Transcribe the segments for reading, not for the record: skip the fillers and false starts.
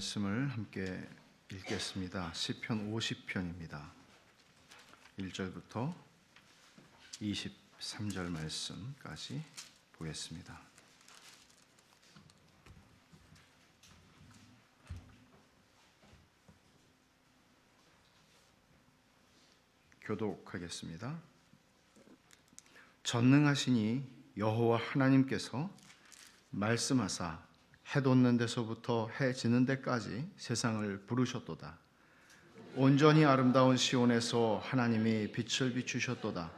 말씀을 함께 읽겠습니다. 시편 50편입니다. 1절부터 23절 말씀까지 보겠습니다. 교독하겠습니다. 전능하시니 여호와 하나님께서 말씀하사 해 돋는 데서부터 해 지는 데까지 세상을 부르셨도다. 온전히 아름다운 시온에서 하나님이 빛을 비추셨도다.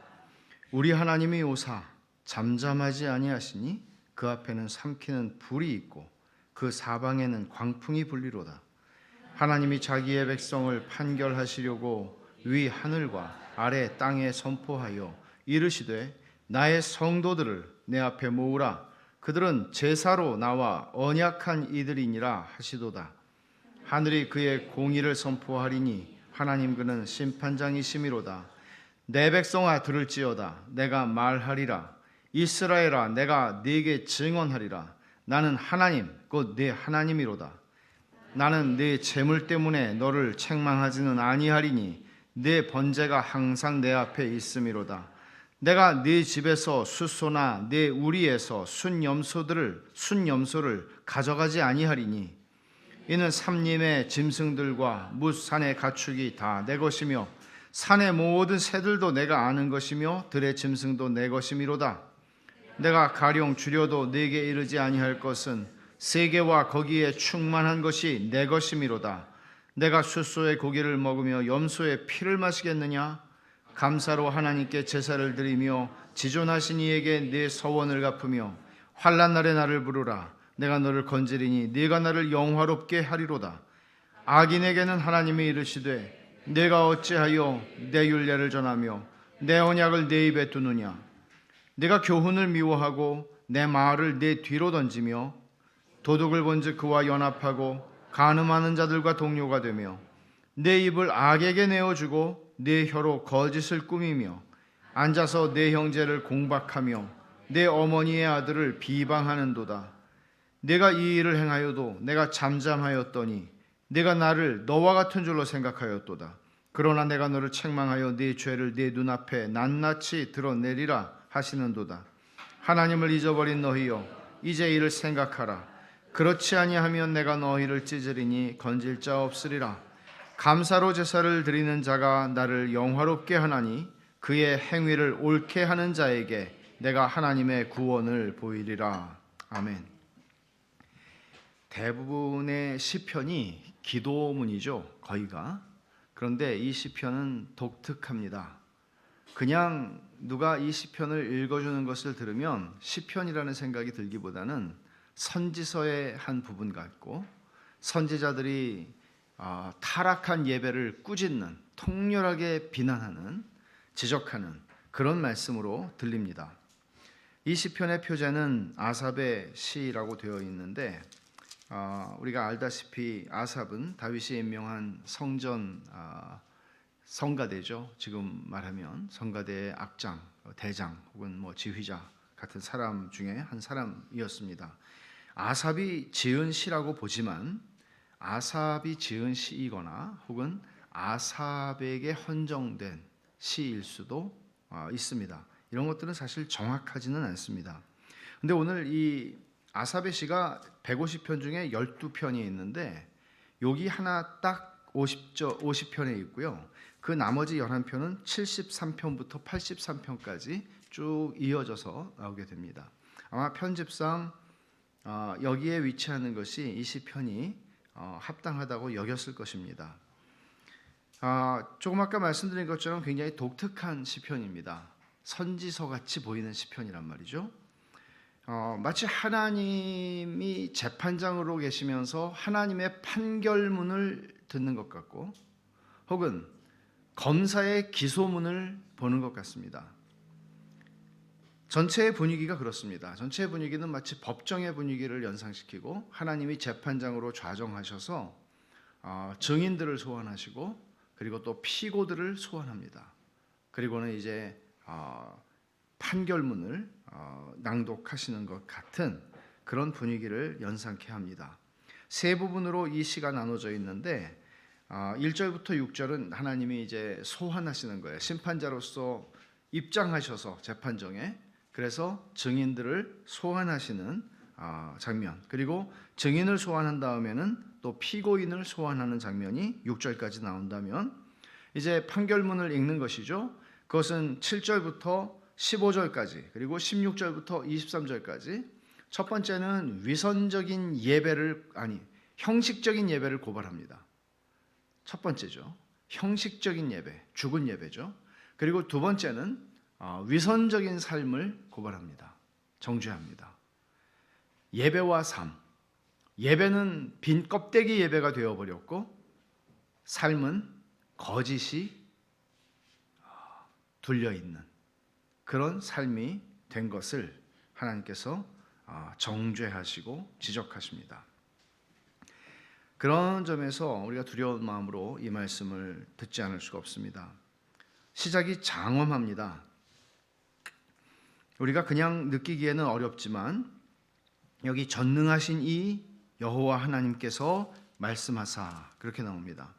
우리 하나님이 오사 잠잠하지 아니하시니 그 앞에는 삼키는 불이 있고 그 사방에는 광풍이 불리로다. 하나님이 자기의 백성을 판결하시려고 위 하늘과 아래 땅에 선포하여 이르시되 나의 성도들을 내 앞에 모으라. 그들은 제사로 나와 언약한 이들이니라 하시도다. 하늘이 그의 공의를 선포하리니 하나님 그는 심판장이시미로다. 내 백성아 들을지어다. 내가 말하리라. 이스라엘아 내가 네게 증언하리라. 나는 하나님 곧 네 하나님이로다. 나는 네 재물 때문에 너를 책망하지는 아니하리니 네 번제가 항상 내 앞에 있음이로다. 내가 네 집에서 숫소나 네 우리에서 순염소를 가져가지 아니하리니 이는 삼림의 짐승들과 뭇산의 가축이 다 내 것이며 산의 모든 새들도 내가 아는 것이며 들의 짐승도 내 것이미로다. 내가 가령 줄여도 네게 이르지 아니할 것은 세계와 거기에 충만한 것이 내 것이미로다. 내가 숫소의 고기를 먹으며 염소의 피를 마시겠느냐? 감사로 하나님께 제사를 드리며 지존하신 이에게 네 서원을 갚으며 환난 날에 나를 부르라. 내가 너를 건지리니 네가 나를 영화롭게 하리로다. 악인에게는 하나님이 이르시되 내가 어찌하여 내 율례를 전하며 내 언약을 내 입에 두느냐? 내가 교훈을 미워하고 내 말을 내 뒤로 던지며 도둑을 본즉 그와 연합하고 간음하는 자들과 동료가 되며 내 입을 악에게 내어주고 내 혀로 거짓을 꾸미며 앉아서 내 형제를 공박하며 내 어머니의 아들을 비방하는도다. 내가 이 일을 행하여도 내가 잠잠하였더니 내가 나를 너와 같은 줄로 생각하였도다. 그러나 내가 너를 책망하여 네 죄를 네 눈앞에 낱낱이 드러내리라 하시는도다. 하나님을 잊어버린 너희여 이제 이를 생각하라. 그렇지 아니하면 내가 너희를 찢으리니 건질 자 없으리라. 감사로 제사를 드리는 자가 나를 영화롭게 하나니 그의 행위를 옳게 하는 자에게 내가 하나님의 구원을 보이리라. 아멘. 대부분의 시편이 기도문이죠, 거의가. 그런데 이 시편은 독특합니다. 그냥 누가 이 시편을 읽어주는 것을 들으면 시편이라는 생각이 들기보다는 선지서의 한 부분 같고 선지자들이 타락한 예배를 꾸짖는, 통렬하게 비난하는, 지적하는 그런 말씀으로 들립니다. 이 시편의 표제는 아삽의 시라고 되어 있는데 우리가 알다시피 아삽은 다윗이 임명한 성전 성가대죠. 지금 말하면 성가대의 악장, 대장 혹은 지휘자 같은 사람 중에 한 사람이었습니다. 아삽이 지은 시라고 보지만 아삽이 지은 시이거나 혹은 아삽에게 헌정된 시일 수도 있습니다. 이런 것들은 사실 정확하지는 않습니다. 근데 오늘 이 아삽의 시가 150편 중에 12편이 있는데 여기 하나 딱 50편에 있고요. 그 나머지 11편은 73편부터 83편까지 쭉 이어져서 나오게 됩니다. 아마 편집상 여기에 위치하는 것이 이 시편이 합당하다고 여겼을 것입니다. 조금 아까 말씀드린 것처럼 굉장히 독특한 시편입니다. 선지서같이 보이는 시편이란 말이죠. 마치 하나님이 재판장으로 계시면서 하나님의 판결문을 듣는 것 같고 혹은 검사의 기소문을 보는 것 같습니다. 전체의 분위기가 그렇습니다. 전체의 분위기는 마치 법정의 분위기를 연상시키고 하나님이 재판장으로 좌정하셔서 증인들을 소환하시고 그리고 또 피고들을 소환합니다. 그리고는 이제 판결문을 낭독하시는 것 같은 그런 분위기를 연상케 합니다. 세 부분으로 이 시가 나눠져 있는데 1절부터 6절은 하나님이 이제 소환하시는 거예요. 심판자로서 입장하셔서 재판정에, 그래서 증인들을 소환하시는 장면, 그리고 증인을 소환한 다음에는 또 피고인을 소환하는 장면이 6절까지 나온다면, 이제 판결문을 읽는 것이죠. 그것은 7절부터 15절까지, 그리고 16절부터 23절까지. 첫 번째는 형식적인 예배를 고발합니다. 첫 번째죠. 형식적인 예배, 죽은 예배죠. 그리고 두 번째는 위선적인 삶을 고발합니다. 정죄합니다. 예배와 삶. 예배는 빈 껍데기 예배가 되어버렸고, 삶은 거짓이 둘려있는 그런 삶이 된 것을 하나님께서 정죄하시고 지적하십니다. 그런 점에서 우리가 두려운 마음으로 이 말씀을 듣지 않을 수가 없습니다. 시작이 장엄합니다. 우리가 그냥 느끼기에는 어렵지만 여기 전능하신 이 여호와 하나님께서 말씀하사, 그렇게 나옵니다.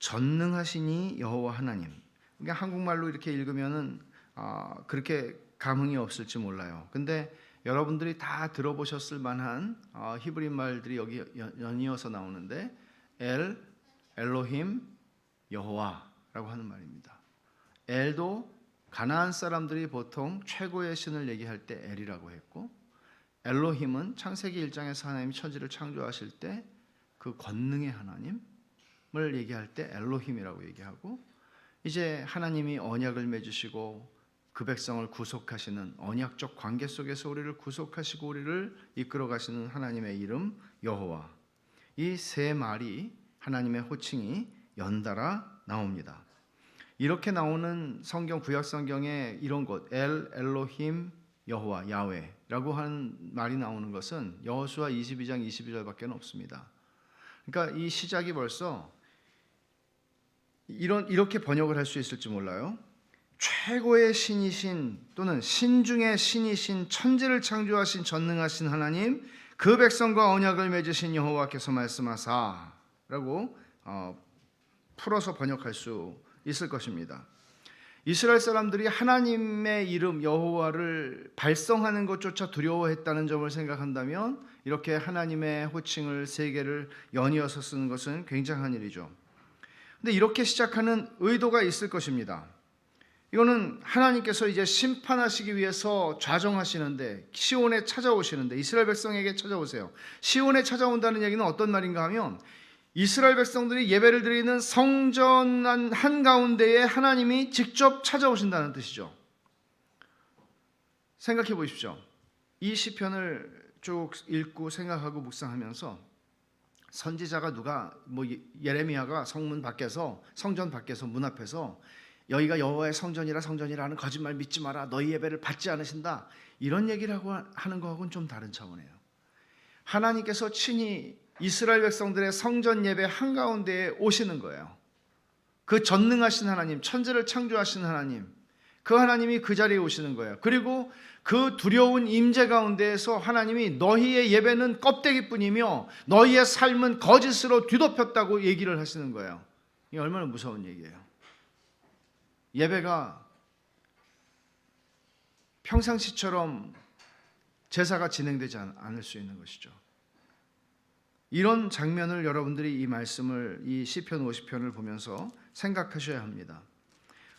전능하신 이 여호와 하나님. 그러니까 한국말로 이렇게 읽으면은 그렇게 감흥이 없을지 몰라요. 근데 여러분들이 다 들어보셨을 만한 히브리 말들이 여기 연이어서 나오는데, 엘로힘 여호와라고 하는 말입니다. 엘도 가나안 사람들이 보통 최고의 신을 얘기할 때 엘이라고 했고, 엘로힘은 창세기 1장에서 하나님이 천지를 창조하실 때 그 권능의 하나님을 얘기할 때 엘로힘이라고 얘기하고, 이제 하나님이 언약을 맺으시고 그 백성을 구속하시는 언약적 관계 속에서 우리를 구속하시고 우리를 이끌어 가시는 하나님의 이름 여호와. 이 세 말이 하나님의 호칭이 연달아 나옵니다. 이렇게 나오는 성경, 구약 성경에 이런 곳, 엘로힘 여호와, 야훼라고 하는 말이 나오는 것은 여호수아 22장 22절밖에 없습니다. 그러니까 이 시작이 벌써 이렇게 번역을 할 수 있을지 몰라요. 최고의 신이신, 또는 신중의 신이신, 천지를 창조하신 전능하신 하나님, 그 백성과 언약을 맺으신 여호와께서 말씀하사 라고 풀어서 번역할 수 있을 것입니다. 이스라엘 사람들이 하나님의 이름 여호와를 발성하는 것조차 두려워했다는 점을 생각한다면, 이렇게 하나님의 호칭을 세 개를 연이어서 쓰는 것은 굉장한 일이죠. 근데 이렇게 시작하는 의도가 있을 것입니다. 이거는 하나님께서 이제 심판하시기 위해서 좌정하시는데, 시온에 찾아오시는데, 이스라엘 백성에게 찾아오세요. 시온에 찾아온다는 얘기는 어떤 말인가 하면, 이스라엘 백성들이 예배를 드리는 성전 한가운데에 하나님이 직접 찾아오신다는 뜻이죠. 생각해 보십시오. 이 시편을 쭉 읽고 생각하고 묵상하면서 선지자가 예레미야가 성전 밖에서 문 앞에서 여기가 여호와의 성전이라 하는 거짓말 믿지 마라, 너희 예배를 받지 않으신다, 이런 얘기를 하는 거하고는 좀 다른 차원이에요. 하나님께서 친히 이스라엘 백성들의 성전 예배 한가운데에 오시는 거예요. 그 전능하신 하나님, 천지를 창조하신 하나님, 그 하나님이 그 자리에 오시는 거예요. 그리고 그 두려운 임재 가운데에서 하나님이 너희의 예배는 껍데기뿐이며 너희의 삶은 거짓으로 뒤덮였다고 얘기를 하시는 거예요. 이게 얼마나 무서운 얘기예요. 예배가 평상시처럼 제사가 진행되지 않을 수 있는 것이죠. 이런 장면을 여러분들이 이 말씀을, 이 시편 50편을 보면서 생각하셔야 합니다.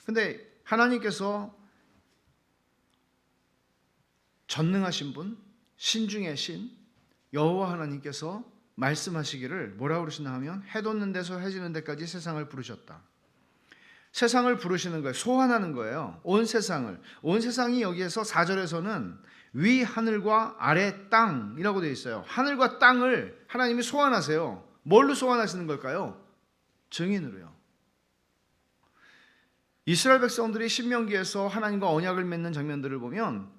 근데 하나님께서 전능하신 분, 신중의 신 여호와 하나님께서 말씀하시기를 뭐라고 그러시나 하면, 해 돋는 데서 해 지는 데까지 세상을 부르셨다. 세상을 부르시는 거예요. 소환하는 거예요. 온 세상이 여기에서 4절에서는 위 하늘과 아래 땅이라고 되어 있어요. 하늘과 땅을 하나님이 소환하세요. 뭘로 소환하시는 걸까요? 증인으로요. 이스라엘 백성들이 신명기에서 하나님과 언약을 맺는 장면들을 보면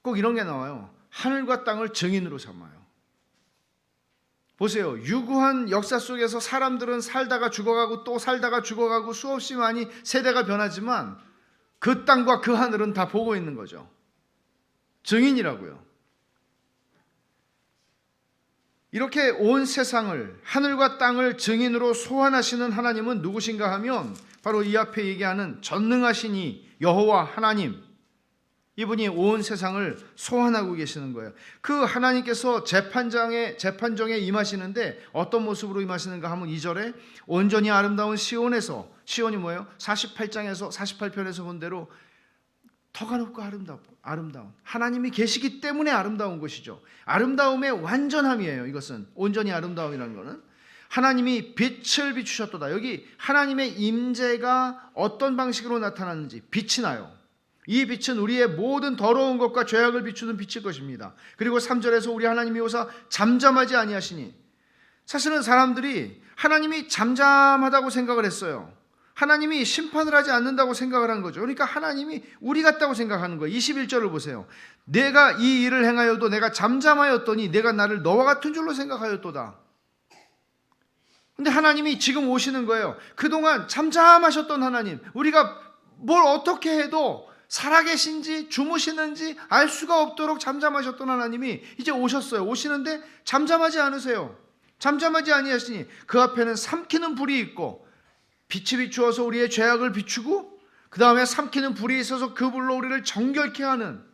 꼭 이런 게 나와요. 하늘과 땅을 증인으로 삼아요. 보세요. 유구한 역사 속에서 사람들은 살다가 죽어가고 또 살다가 죽어가고 수없이 많이 세대가 변하지만 그 땅과 그 하늘은 다 보고 있는 거죠. 증인이라고요. 이렇게 온 세상을, 하늘과 땅을 증인으로 소환하시는 하나님은 누구신가 하면 바로 이 앞에 얘기하는 전능하시니 여호와 하나님, 이분이 온 세상을 소환하고 계시는 거예요. 그 하나님께서 재판정에 임하시는데 어떤 모습으로 임하시는가 하면 2절에 온전히 아름다운 시온에서, 시온이 뭐예요? 48편에서 본 대로 터가 높고 아름다운 하나님이 계시기 때문에 아름다운 것이죠. 아름다움의 완전함이에요. 이것은 온전히 아름다움이라는 것은 하나님이 빛을 비추셨도다. 여기 하나님의 임재가 어떤 방식으로 나타나는지 빛이 나요. 이 빛은 우리의 모든 더러운 것과 죄악을 비추는 빛일 것입니다. 그리고 3절에서 우리 하나님이 오사 잠잠하지 아니하시니, 사실은 사람들이 하나님이 잠잠하다고 생각을 했어요. 하나님이 심판을 하지 않는다고 생각을 한 거죠. 그러니까 하나님이 우리 같다고 생각하는 거예요. 21절을 보세요. 내가 이 일을 행하여도 내가 잠잠하였더니 내가 나를 너와 같은 줄로 생각하였도다. 근데 하나님이 지금 오시는 거예요. 그동안 잠잠하셨던 하나님, 우리가 뭘 어떻게 해도 살아계신지 주무시는지 알 수가 없도록 잠잠하셨던 하나님이 이제 오셨어요. 오시는데 잠잠하지 않으세요. 잠잠하지 아니하시니 그 앞에는 삼키는 불이 있고, 빛이 비추어서 우리의 죄악을 비추고 그 다음에 삼키는 불이 있어서 그 불로 우리를 정결케 하는,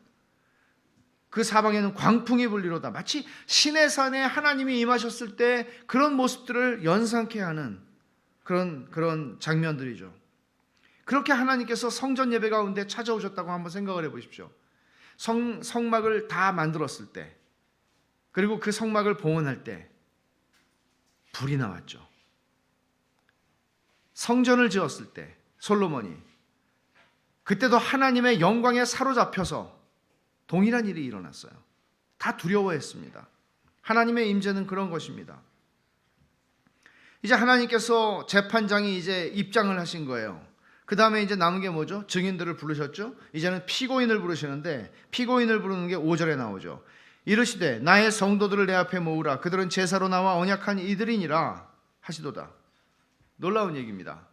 그 사방에는 광풍이 불리로다. 마치 시내산에 하나님이 임하셨을 때 그런 모습들을 연상케 하는 그런 장면들이죠. 그렇게 하나님께서 성전 예배 가운데 찾아오셨다고 한번 생각을 해보십시오. 성막을 다 만들었을 때, 그리고 그 성막을 봉헌할 때 불이 나왔죠. 성전을 지었을 때 솔로몬이, 그때도 하나님의 영광에 사로잡혀서 동일한 일이 일어났어요. 다 두려워했습니다. 하나님의 임재는 그런 것입니다. 이제 하나님께서 재판장이 이제 입장을 하신 거예요. 그 다음에 이제 남은 게 뭐죠? 증인들을 부르셨죠. 이제는 피고인을 부르시는데, 피고인을 부르는 게 5절에 나오죠. 이르시되 나의 성도들을 내 앞에 모으라. 그들은 제사로 나와 언약한 이들이니라 하시도다. 놀라운 얘기입니다.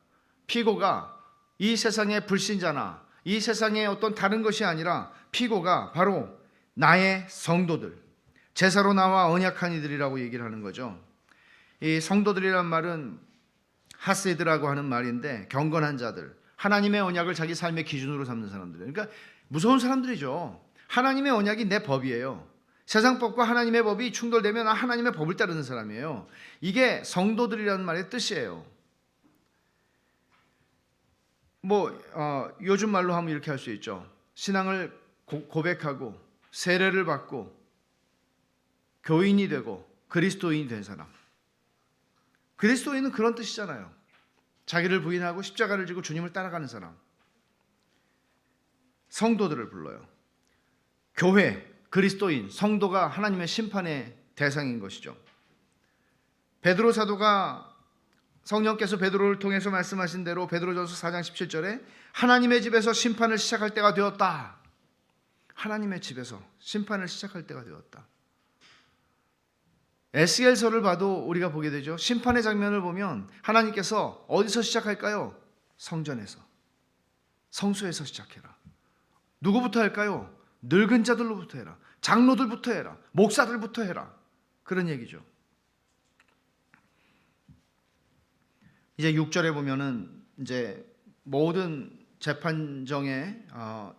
피고가 이 세상의 불신자나 이 세상의 어떤 다른 것이 아니라 피고가 바로 나의 성도들, 제사로 나와 언약한 이들이라고 얘기를 하는 거죠. 이 성도들이란 말은 하세드라고 하는 말인데, 경건한 자들, 하나님의 언약을 자기 삶의 기준으로 삼는 사람들. 그러니까 무서운 사람들이죠. 하나님의 언약이 내 법이에요. 세상 법과 하나님의 법이 충돌되면 하나님의 법을 따르는 사람이에요. 이게 성도들이라는 말의 뜻이에요. 요즘 말로 하면 이렇게 할 수 있죠. 신앙을 고백하고 세례를 받고 교인이 되고 그리스도인이 된 사람. 그리스도인은 그런 뜻이잖아요. 자기를 부인하고 십자가를 지고 주님을 따라가는 사람. 성도들을 불러요. 교회, 그리스도인, 성도가 하나님의 심판의 대상인 것이죠. 베드로 사도가, 성령께서 베드로를 통해서 말씀하신 대로 베드로전서 4장 17절에 하나님의 집에서 심판을 시작할 때가 되었다. 하나님의 집에서 심판을 시작할 때가 되었다. 에스겔서를 봐도 우리가 보게 되죠. 심판의 장면을 보면 하나님께서 어디서 시작할까요? 성전에서, 성소에서 시작해라. 누구부터 할까요? 늙은 자들로부터 해라. 장로들부터 해라. 목사들부터 해라. 그런 얘기죠. 이제 6절에 보면은 이제 모든 재판정에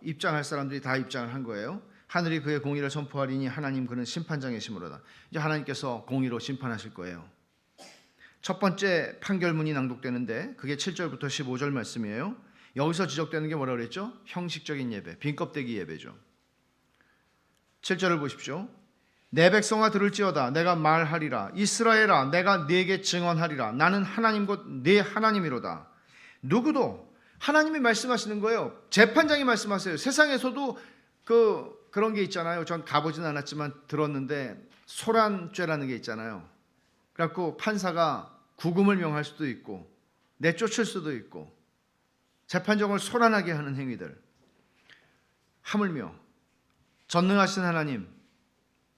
입장할 사람들이 다 입장을 한 거예요. 하늘이 그의 공의를 선포하리니 하나님 그는 심판장이시므로다. 이제 하나님께서 공의로 심판하실 거예요. 첫 번째 판결문이 낭독되는데 그게 7절부터 15절 말씀이에요. 여기서 지적되는 게 뭐라고 그랬죠? 형식적인 예배, 빈껍데기 예배죠. 7절을 보십시오. 내 백성아 들을지어다. 내가 말하리라. 이스라엘아 내가 네게 증언하리라. 나는 하나님 곧 네 하나님이로다. 누구도, 하나님이 말씀하시는 거예요. 재판장이 말씀하세요. 세상에서도 그런 게 있잖아요. 전 가보진 않았지만 들었는데 소란죄라는 게 있잖아요. 그래갖고 판사가 구금을 명할 수도 있고 내쫓을 수도 있고 재판정을 소란하게 하는 행위들. 하물며 전능하신 하나님,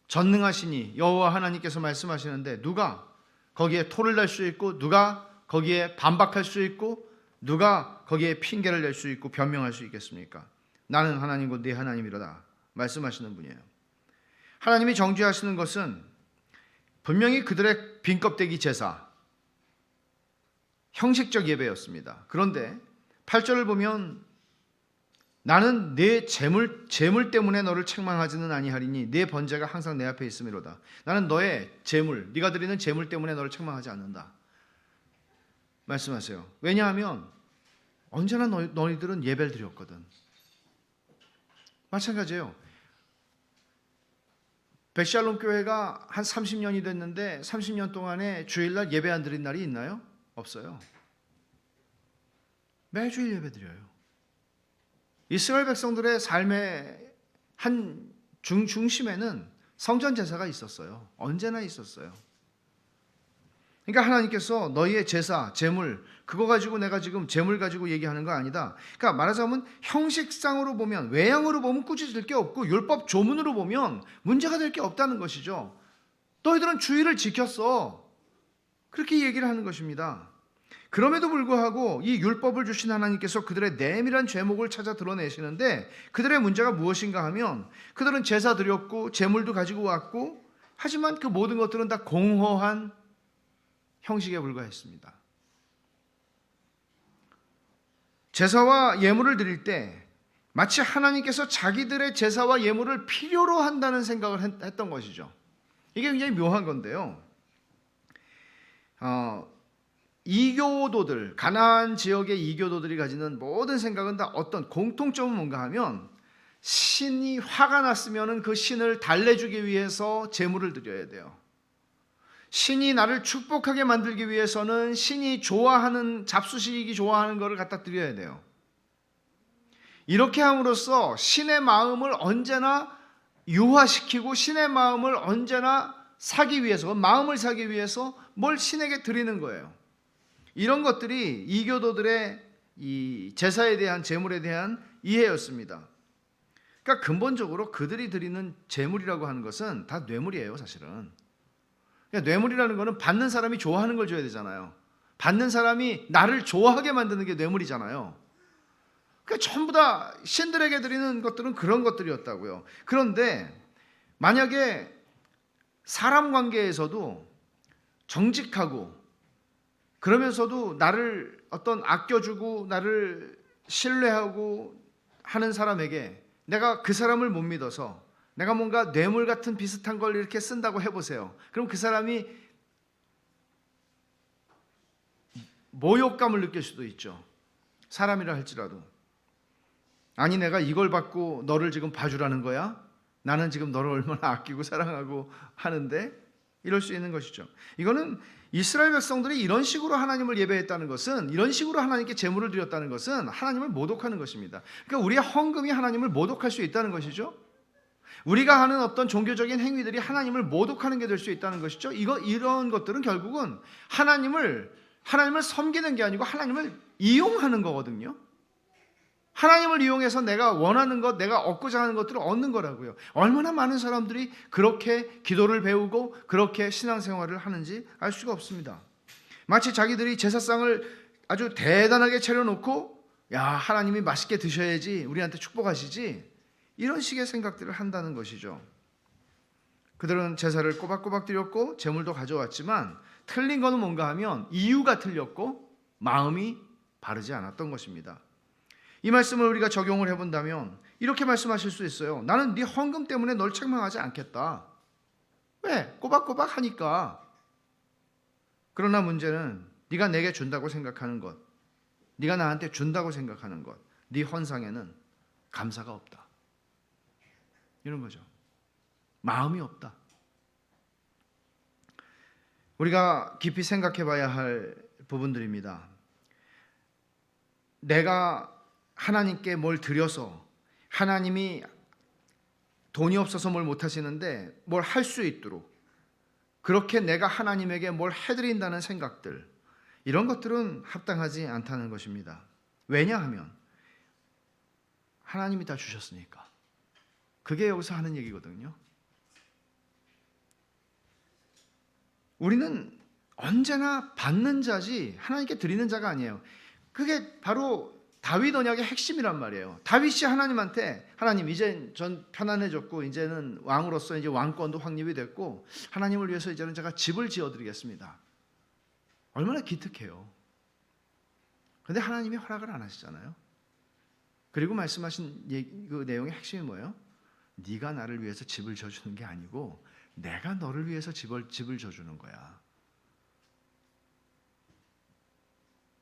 전능하시니 여호와 하나님께서 말씀하시는데 누가 거기에 토를 낼 수 있고, 누가 거기에 반박할 수 있고, 누가 거기에 핑계를 낼 수 있고 변명할 수 있겠습니까? 나는 하나님 곧 네 하나님이로다 말씀하시는 분이에요. 하나님이 정죄하시는 것은 분명히 그들의 빈껍데기 제사, 형식적 예배였습니다. 그런데 8절을 보면 나는 내 재물 때문에 너를 책망하지는 아니하리니 내 번제가 항상 내 앞에 있음이로다. 나는 너의 재물, 네가 드리는 재물 때문에 너를 책망하지 않는다 말씀하세요. 왜냐하면 언제나 너희들은 예배를 드렸거든. 마찬가지예요. 백샬롬 교회가 한 30년이 됐는데 30년 동안에 주일날 예배 안 드린 날이 있나요? 없어요. 매주일 예배 드려요. 이스라엘 백성들의 삶의 한 중심에는 성전 제사가 있었어요. 언제나 있었어요. 그러니까 하나님께서 너희의 제사, 제물, 그거 가지고 내가 지금 제물 가지고 얘기하는 거 아니다. 그러니까 말하자면 형식상으로 보면, 외양으로 보면 꾸짖을 게 없고 율법 조문으로 보면 문제가 될 게 없다는 것이죠. 너희들은 주의를 지켰어. 그렇게 얘기를 하는 것입니다. 그럼에도 불구하고 이 율법을 주신 하나님께서 그들의 내밀한 죄목을 찾아 드러내시는데 그들의 문제가 무엇인가 하면 그들은 제사 드렸고 제물도 가지고 왔고 하지만 그 모든 것들은 다 공허한 형식에 불과했습니다. 제사와 예물을 드릴 때 마치 하나님께서 자기들의 제사와 예물을 필요로 한다는 생각을 했던 것이죠. 이게 굉장히 묘한 건데요. 이교도들, 가나안 지역의 이교도들이 가지는 모든 생각은 다 어떤 공통점은 뭔가 하면 신이 화가 났으면 그 신을 달래주기 위해서 제물을 드려야 돼요. 신이 나를 축복하게 만들기 위해서는 신이 좋아하는, 잡수시기 좋아하는 것을 갖다 드려야 돼요. 이렇게 함으로써 신의 마음을 언제나 유화시키고 신의 마음을 언제나 사기 위해서, 마음을 사기 위해서 뭘 신에게 드리는 거예요. 이런 것들이 이교도들의 이 제사에 대한, 제물에 대한 이해였습니다. 그러니까 근본적으로 그들이 드리는 제물이라고 하는 것은 다 뇌물이에요, 사실은. 그러니까 뇌물이라는 것은 받는 사람이 좋아하는 걸 줘야 되잖아요. 받는 사람이 나를 좋아하게 만드는 게 뇌물이잖아요. 그러니까 전부 다 신들에게 드리는 것들은 그런 것들이었다고요. 그런데 만약에 사람 관계에서도 정직하고 그러면서도 나를 어떤 아껴주고 나를 신뢰하고 하는 사람에게 내가 그 사람을 못 믿어서 내가 뭔가 뇌물 같은 비슷한 걸 이렇게 쓴다고 해보세요. 그럼 그 사람이 모욕감을 느낄 수도 있죠. 사람이라 할지라도. 아니 내가 이걸 받고 너를 지금 봐주라는 거야? 나는 지금 너를 얼마나 아끼고 사랑하고 하는데? 이럴 수 있는 것이죠. 이거는 이스라엘 백성들이 이런 식으로 하나님을 예배했다는 것은, 이런 식으로 하나님께 제물을 드렸다는 것은 하나님을 모독하는 것입니다. 그러니까 우리의 헌금이 하나님을 모독할 수 있다는 것이죠. 우리가 하는 어떤 종교적인 행위들이 하나님을 모독하는 게 될 수 있다는 것이죠. 이런 것들은 결국은 하나님을 섬기는 게 아니고 하나님을 이용하는 거거든요. 하나님을 이용해서 내가 원하는 것, 내가 얻고자 하는 것들을 얻는 거라고요. 얼마나 많은 사람들이 그렇게 기도를 배우고 그렇게 신앙생활을 하는지 알 수가 없습니다. 마치 자기들이 제사상을 아주 대단하게 차려놓고 야, 하나님이 맛있게 드셔야지 우리한테 축복하시지, 이런 식의 생각들을 한다는 것이죠. 그들은 제사를 꼬박꼬박 드렸고 제물도 가져왔지만 틀린 거는 뭔가 하면 이유가 틀렸고 마음이 바르지 않았던 것입니다. 이 말씀을 우리가 적용을 해본다면 이렇게 말씀하실 수 있어요. 나는 네 헌금 때문에 널 책망하지 않겠다. 왜? 꼬박꼬박 하니까. 그러나 문제는 네가 내게 준다고 생각하는 것, 네가 나한테 준다고 생각하는 것, 네 헌상에는 감사가 없다. 이런 거죠. 마음이 없다. 우리가 깊이 생각해 봐야 할 부분들입니다. 내가 하나님께 뭘 드려서 하나님이 돈이 없어서 뭘 못하시는데 뭘 할 수 있도록 그렇게 내가 하나님에게 뭘 해드린다는 생각들, 이런 것들은 합당하지 않다는 것입니다. 왜냐하면 하나님이 다 주셨으니까. 그게 여기서 하는 얘기거든요. 우리는 언제나 받는 자지 하나님께 드리는 자가 아니에요. 그게 바로 다윗 언약의 핵심이란 말이에요. 다윗이 하나님한테 하나님 이제 전 편안해졌고 이제는 왕으로서 이제 왕권도 확립이 됐고 하나님을 위해서 이제는 제가 집을 지어드리겠습니다. 얼마나 기특해요. 그런데 하나님이 허락을 안 하시잖아요. 그리고 말씀하신 그 내용의 핵심이 뭐예요? 네가 나를 위해서 집을 져주는 게 아니고 내가 너를 위해서 집을 져주는 거야.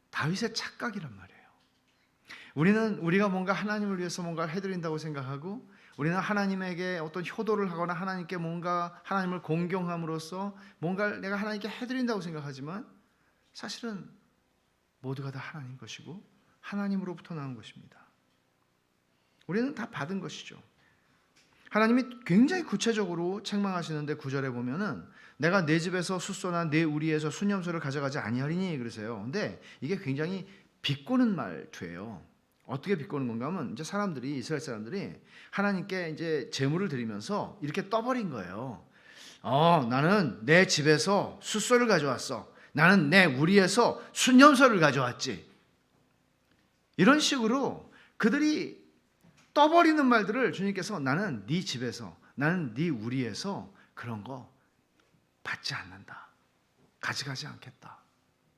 다윗의 착각이란 말이에요. 우리가 뭔가 하나님을 위해서 뭔가를 해드린다고 생각하고 우리는 하나님에게 어떤 효도를 하거나 하나님께 뭔가 하나님을 공경함으로써 뭔가를 내가 하나님께 해드린다고 생각하지만 사실은 모두가 다 하나님 것이고 하나님으로부터 나온 것입니다. 우리는 다 받은 것이죠. 하나님이 굉장히 구체적으로 책망하시는데 9절에 보면은 내가 내 집에서 숫소나 내 우리에서 순염소를 가져가지 아니하리니 그러세요. 근데 이게 굉장히 비꼬는 말투예요. 어떻게 비꼬는 건가 하면 이제 이스라엘 사람들이 하나님께 이제 제물을 드리면서 이렇게 떠버린 거예요. 나는 내 집에서 숫소를 가져왔어. 나는 내 우리에서 순염소를 가져왔지. 이런 식으로 그들이 떠버리는 말들을 주님께서 나는 네 집에서 나는 네 우리에서 그런 거 받지 않는다. 가져가지 않겠다.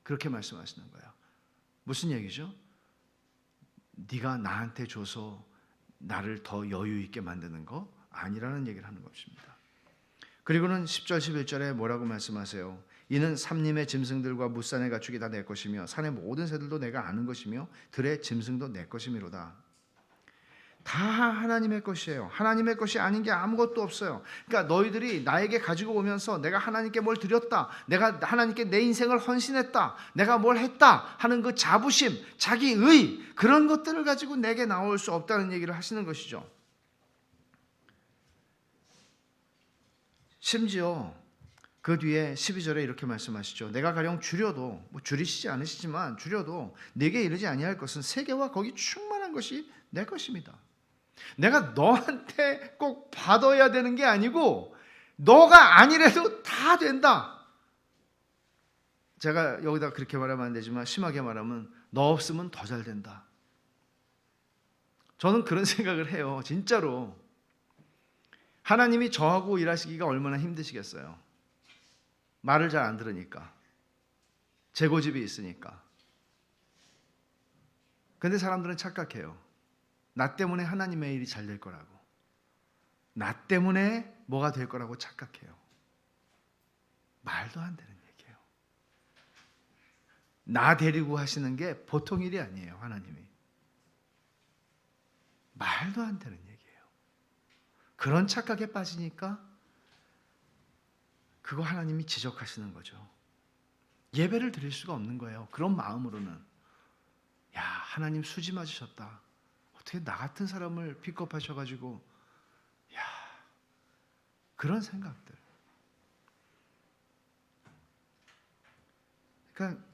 그렇게 말씀하시는 거예요. 무슨 얘기죠? 네가 나한테 줘서 나를 더 여유 있게 만드는 거 아니라는 얘기를 하는 것입니다. 그리고는 10절 11절에 뭐라고 말씀하세요? 이는 삼림의 짐승들과 무산의 가축이 다 내 것이며 산의 모든 새들도 내가 아는 것이며 들의 짐승도 내 것이미로다. 다 하나님의 것이에요. 하나님의 것이 아닌 게 아무것도 없어요. 그러니까 너희들이 나에게 가지고 오면서 내가 하나님께 뭘 드렸다, 내가 하나님께 내 인생을 헌신했다, 내가 뭘 했다 하는 그 자부심, 자기의 그런 것들을 가지고 내게 나올 수 없다는 얘기를 하시는 것이죠. 심지어 그 뒤에 12절에 이렇게 말씀하시죠. 내가 가령 줄여도 줄이시지 않으시지만 줄여도 내게 이르지 아니할 것은 세계와 거기 충만한 것이 내 것입니다. 내가 너한테 꼭 받아야 되는 게 아니고 너가 아니래도 다 된다. 제가 여기다 그렇게 말하면 안 되지만 심하게 말하면 너 없으면 더 잘 된다. 저는 그런 생각을 해요. 진짜로. 하나님이 저하고 일하시기가 얼마나 힘드시겠어요. 말을 잘 안 들으니까. 제 고집이 있으니까. 근데 사람들은 착각해요. 나 때문에 하나님의 일이 잘 될 거라고. 나 때문에 뭐가 될 거라고 착각해요. 말도 안 되는 얘기예요. 나 데리고 하시는 게 보통 일이 아니에요. 하나님이. 말도 안 되는 얘기예요. 그런 착각에 빠지니까 그거 하나님이 지적하시는 거죠. 예배를 드릴 수가 없는 거예요. 그런 마음으로는. 야, 하나님 수지 맞으셨다. 어떻게 나 같은 사람을 픽업하셔가지고, 야, 그런 생각들. 그러니까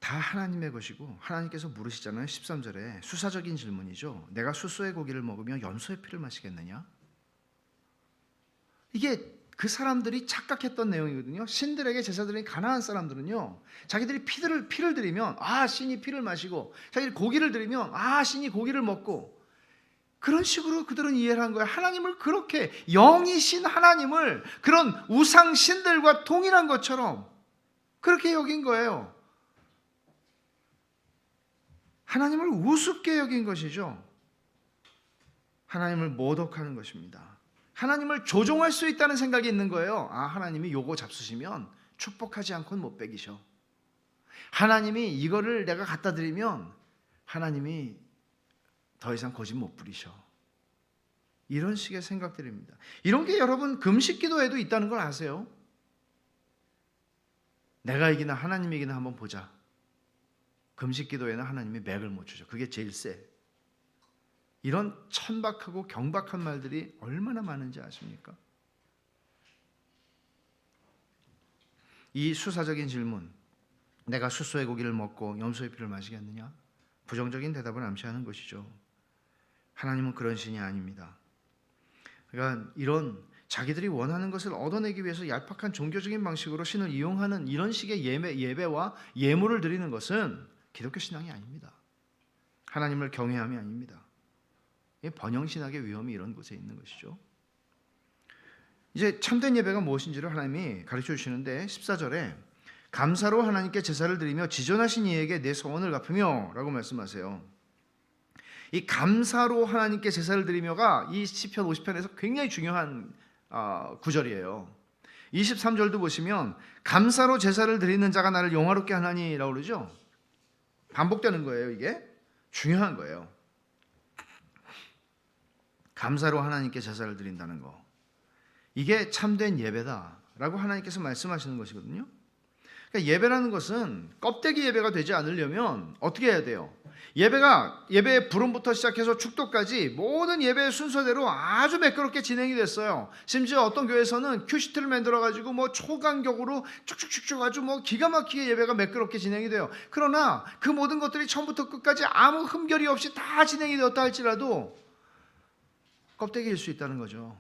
다 하나님의 것이고 하나님께서 물으시잖아요. 13절에 수사적인 질문이죠. 내가 숫소의 고기를 먹으며 염소의 피를 마시겠느냐? 이게 그 사람들이 착각했던 내용이거든요. 신들에게 제사드린 가나안 사람들은요, 자기들이 피를 드리면 신이 피를 마시고, 자기들이 고기를 드리면 신이 고기를 먹고, 그런 식으로 그들은 이해를 한 거예요. 하나님을 그렇게 영이신 하나님을 그런 우상 신들과 동일한 것처럼 그렇게 여긴 거예요. 하나님을 우습게 여긴 것이죠. 하나님을 모독하는 것입니다. 하나님을 조종할 수 있다는 생각이 있는 거예요. 하나님이 요거 잡수시면 축복하지 않고는 못 베기셔. 하나님이 이거를 내가 갖다 드리면 하나님이 더 이상 거짓 못 부리셔. 이런 식의 생각들입니다. 이런 게 여러분 금식 기도에도 있다는 걸 아세요? 내가 이기나 하나님이 이기나 한번 보자. 금식 기도에는 하나님이 맥을 못 추죠. 그게 제일 세. 이런 천박하고 경박한 말들이 얼마나 많은지 아십니까? 이 수사적인 질문, 내가 숫소의 고기를 먹고 염소의 피를 마시겠느냐? 부정적인 대답을 암시하는 것이죠. 하나님은 그런 신이 아닙니다. 그러니까 이런 자기들이 원하는 것을 얻어내기 위해서 얄팍한 종교적인 방식으로 신을 이용하는 이런 식의 예배와 예물을 드리는 것은 기독교 신앙이 아닙니다. 하나님을 경외함이 아닙니다. 번영신학의 위험이 이런 곳에 있는 것이죠. 이제 참된 예배가 무엇인지를 하나님이 가르쳐 주시는데 14절에 감사로 하나님께 제사를 드리며 지존하신 이에게 내 소원을 갚으며 라고 말씀하세요. 이 감사로 하나님께 제사를 드리며가 이 시편 50편에서 굉장히 중요한 구절이에요. 23절도 보시면 감사로 제사를 드리는 자가 나를 영화롭게 하나니라고 그러죠. 반복되는 거예요. 이게 중요한 거예요. 감사로 하나님께 제사를 드린다는 거, 이게 참된 예배다라고 하나님께서 말씀하시는 것이거든요. 그러니까 예배라는 것은 껍데기 예배가 되지 않으려면 어떻게 해야 돼요? 예배의 부름부터 시작해서 축도까지 모든 예배의 순서대로 아주 매끄럽게 진행이 됐어요. 심지어 어떤 교회에서는 큐시트를 만들어가지고 뭐 초간격으로 쭉쭉쭉쭉 아주 뭐 기가 막히게 예배가 매끄럽게 진행이 돼요. 그러나 그 모든 것들이 처음부터 끝까지 아무 흠결이 없이 다 진행이 되었다 할지라도 껍데기일 수 있다는 거죠.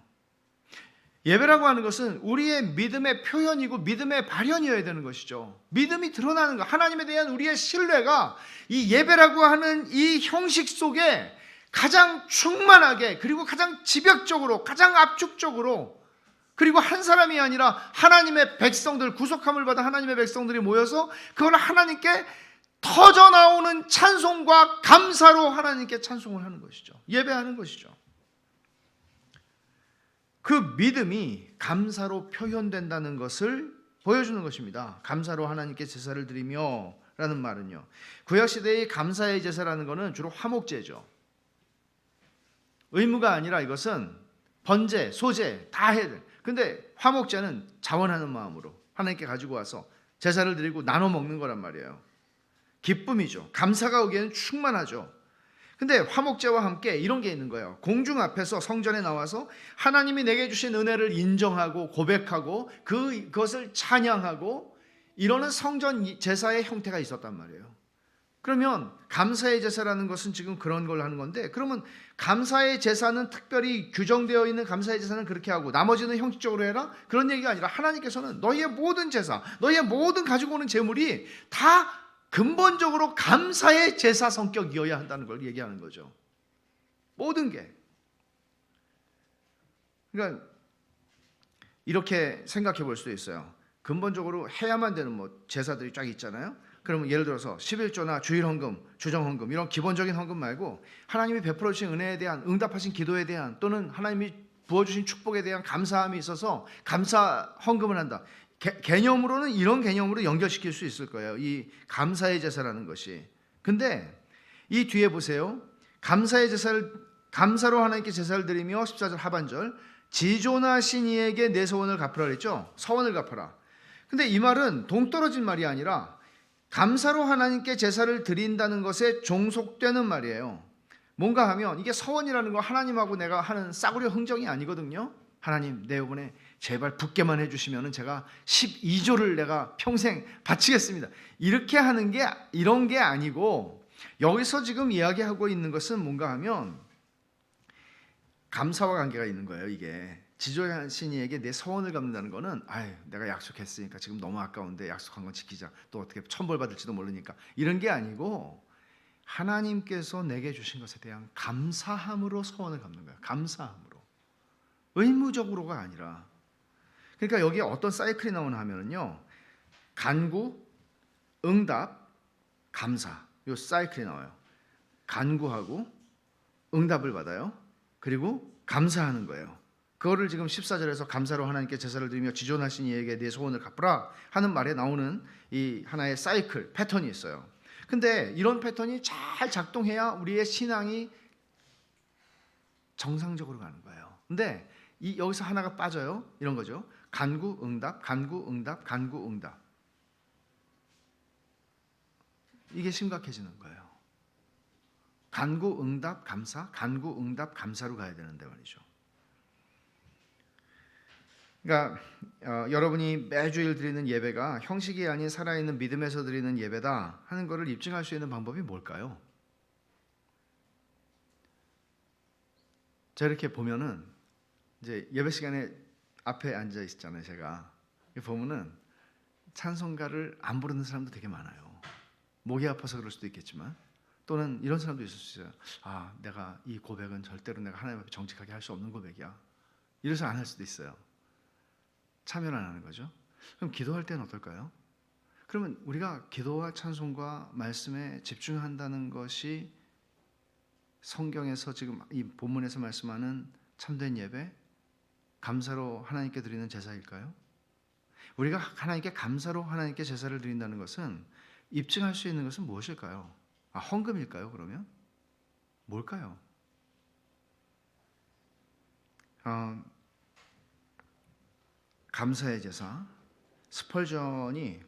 예배라고 하는 것은 우리의 믿음의 표현이고 믿음의 발현이어야 되는 것이죠. 믿음이 드러나는 것, 하나님에 대한 우리의 신뢰가 이 예배라고 하는 이 형식 속에 가장 충만하게, 그리고 가장 집약적으로, 가장 압축적으로, 그리고 한 사람이 아니라 하나님의 백성들, 구속함을 받은 하나님의 백성들이 모여서 그걸 하나님께 터져 나오는 찬송과 감사로 하나님께 찬송을 하는 것이죠. 예배하는 것이죠. 그 믿음이 감사로 표현된다는 것을 보여주는 것입니다. 감사로 하나님께 제사를 드리며 라는 말은요, 구약시대의 감사의 제사라는 것은 주로 화목제죠. 의무가 아니라 이것은 번제, 소제 다 해야 돼. 근데 화목제는 자원하는 마음으로 하나님께 가지고 와서 제사를 드리고 나눠 먹는 거란 말이에요. 기쁨이죠. 감사가 오기에는 충만하죠. 근데 화목제와 함께 이런 게 있는 거예요. 공중 앞에서 성전에 나와서 하나님이 내게 주신 은혜를 인정하고 고백하고 그것을 찬양하고 이러는 성전 제사의 형태가 있었단 말이에요. 그러면 감사의 제사라는 것은 지금 그런 걸 하는 건데, 그러면 감사의 제사는 특별히 규정되어 있는 감사의 제사는 그렇게 하고 나머지는 형식적으로 해라? 그런 얘기가 아니라 하나님께서는 너희의 모든 제사, 너희의 모든 가지고 오는 제물이 다 근본적으로 감사의 제사 성격이어야 한다는 걸 얘기하는 거죠. 모든 게. 그러니까 이렇게 생각해 볼 수도 있어요. 근본적으로 해야만 되는 뭐 제사들이 쫙 있잖아요. 그러면 예를 들어서 11조나 주일헌금, 주정헌금 이런 기본적인 헌금 말고 하나님이 베풀어 주신 은혜에 대한, 응답하신 기도에 대한, 또는 하나님이 부어주신 축복에 대한 감사함이 있어서 감사 헌금을 한다. 개념으로는 이런 개념으로 연결시킬 수 있을 거예요. 이 감사의 제사라는 것이. 근데 이 뒤에 보세요. 감사로 하나님께 제사를 드리며 14절 하반절 지존하신 이에게 내 소원을 갚으라 그랬죠. 서원을 갚아라. 근데 이 말은 동떨어진 말이 아니라 감사로 하나님께 제사를 드린다는 것에 종속되는 말이에요. 뭔가 하면 이게 서원이라는 거 하나님하고 내가 하는 싸구려 흥정이 아니거든요. 하나님 내 이번에 제발 붙게만 해주시면 제가 12조를 내가 평생 바치겠습니다. 이렇게 하는 게 이런 게 아니고, 여기서 지금 이야기하고 있는 것은 뭔가 하면 감사와 관계가 있는 거예요. 이게 지존하신 이에게 내 소원을 갚는다는 거는, 내가 약속했으니까 지금 너무 아까운데 약속한 건 지키자. 또 어떻게 천벌 받을지도 모르니까, 이런 게 아니고 하나님께서 내게 주신 것에 대한 감사함으로 소원을 갚는 거예요. 감사함으로. 의무적으로가 아니라. 그러니까 여기에 어떤 사이클이 나오나 하면은요, 간구, 응답, 감사, 이 사이클이 나와요. 간구하고 응답을 받아요. 그리고 감사하는 거예요. 그거를 지금 14절에서 감사로 하나님께 제사를 드리며 지존하신 이에게 내 소원을 갚으라 하는 말에 나오는 이 하나의 사이클, 패턴이 있어요. 근데 이런 패턴이 잘 작동해야 우리의 신앙이 정상적으로 가는 거예요. 근데 여기서 하나가 빠져요. 이런 거죠. 간구, 응답, 간구, 응답, 간구, 응답. 이게 심각해지는 거예요. 간구, 응답, 감사, 간구, 응답, 감사로 가야 되는데 말이죠. 그러니까 여러분이 매주일 드리는 예배가 형식이 아닌 살아있는 믿음에서 드리는 예배다 하는 것을 입증할 수 있는 방법이 뭘까요? 자, 이렇게 보면은 이제 예배 시간에 앞에 앉아 있잖아요. 제가 보면은 찬송가를 안 부르는 사람도 되게 많아요. 목이 아파서 그럴 수도 있겠지만, 또는 이런 사람도 있을 수 있어요. 내가 이 고백은 절대로 내가 하나님 앞에 정직하게 할 수 없는 고백이야. 이래서 안 할 수도 있어요. 참여를 안 하는 거죠. 그럼 기도할 때는 어떨까요? 그러면 우리가 기도와 찬송과 말씀에 집중한다는 것이 성경에서 지금 이 본문에서 말씀하는 참된 예배, 감사로 하나님께 드리는 제사일까요? 우리가 하나님께 감사로 하나님께 제사를 드린다는 것은 입증할 수 있는 것은 무엇일까요? 헌금일까요? 그러면 뭘까요? 감사의 제사. 스펄전이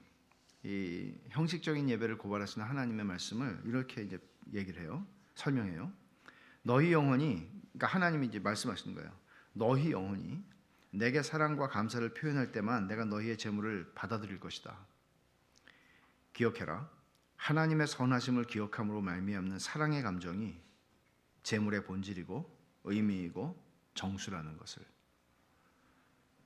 이 형식적인 예배를 고발하시는 하나님의 말씀을 이렇게 이제 얘기를 해요. 설명해요. 너희 영혼이, 그러니까 하나님이 이제 말씀하시는 거예요. 너희 영혼이 내게 사랑과 감사를 표현할 때만 내가 너희의 제물을 받아들일 것이다. 기억해라. 하나님의 선하심을 기억함으로 말미암는 사랑의 감정이 제물의 본질이고 의미이고 정수라는 것을.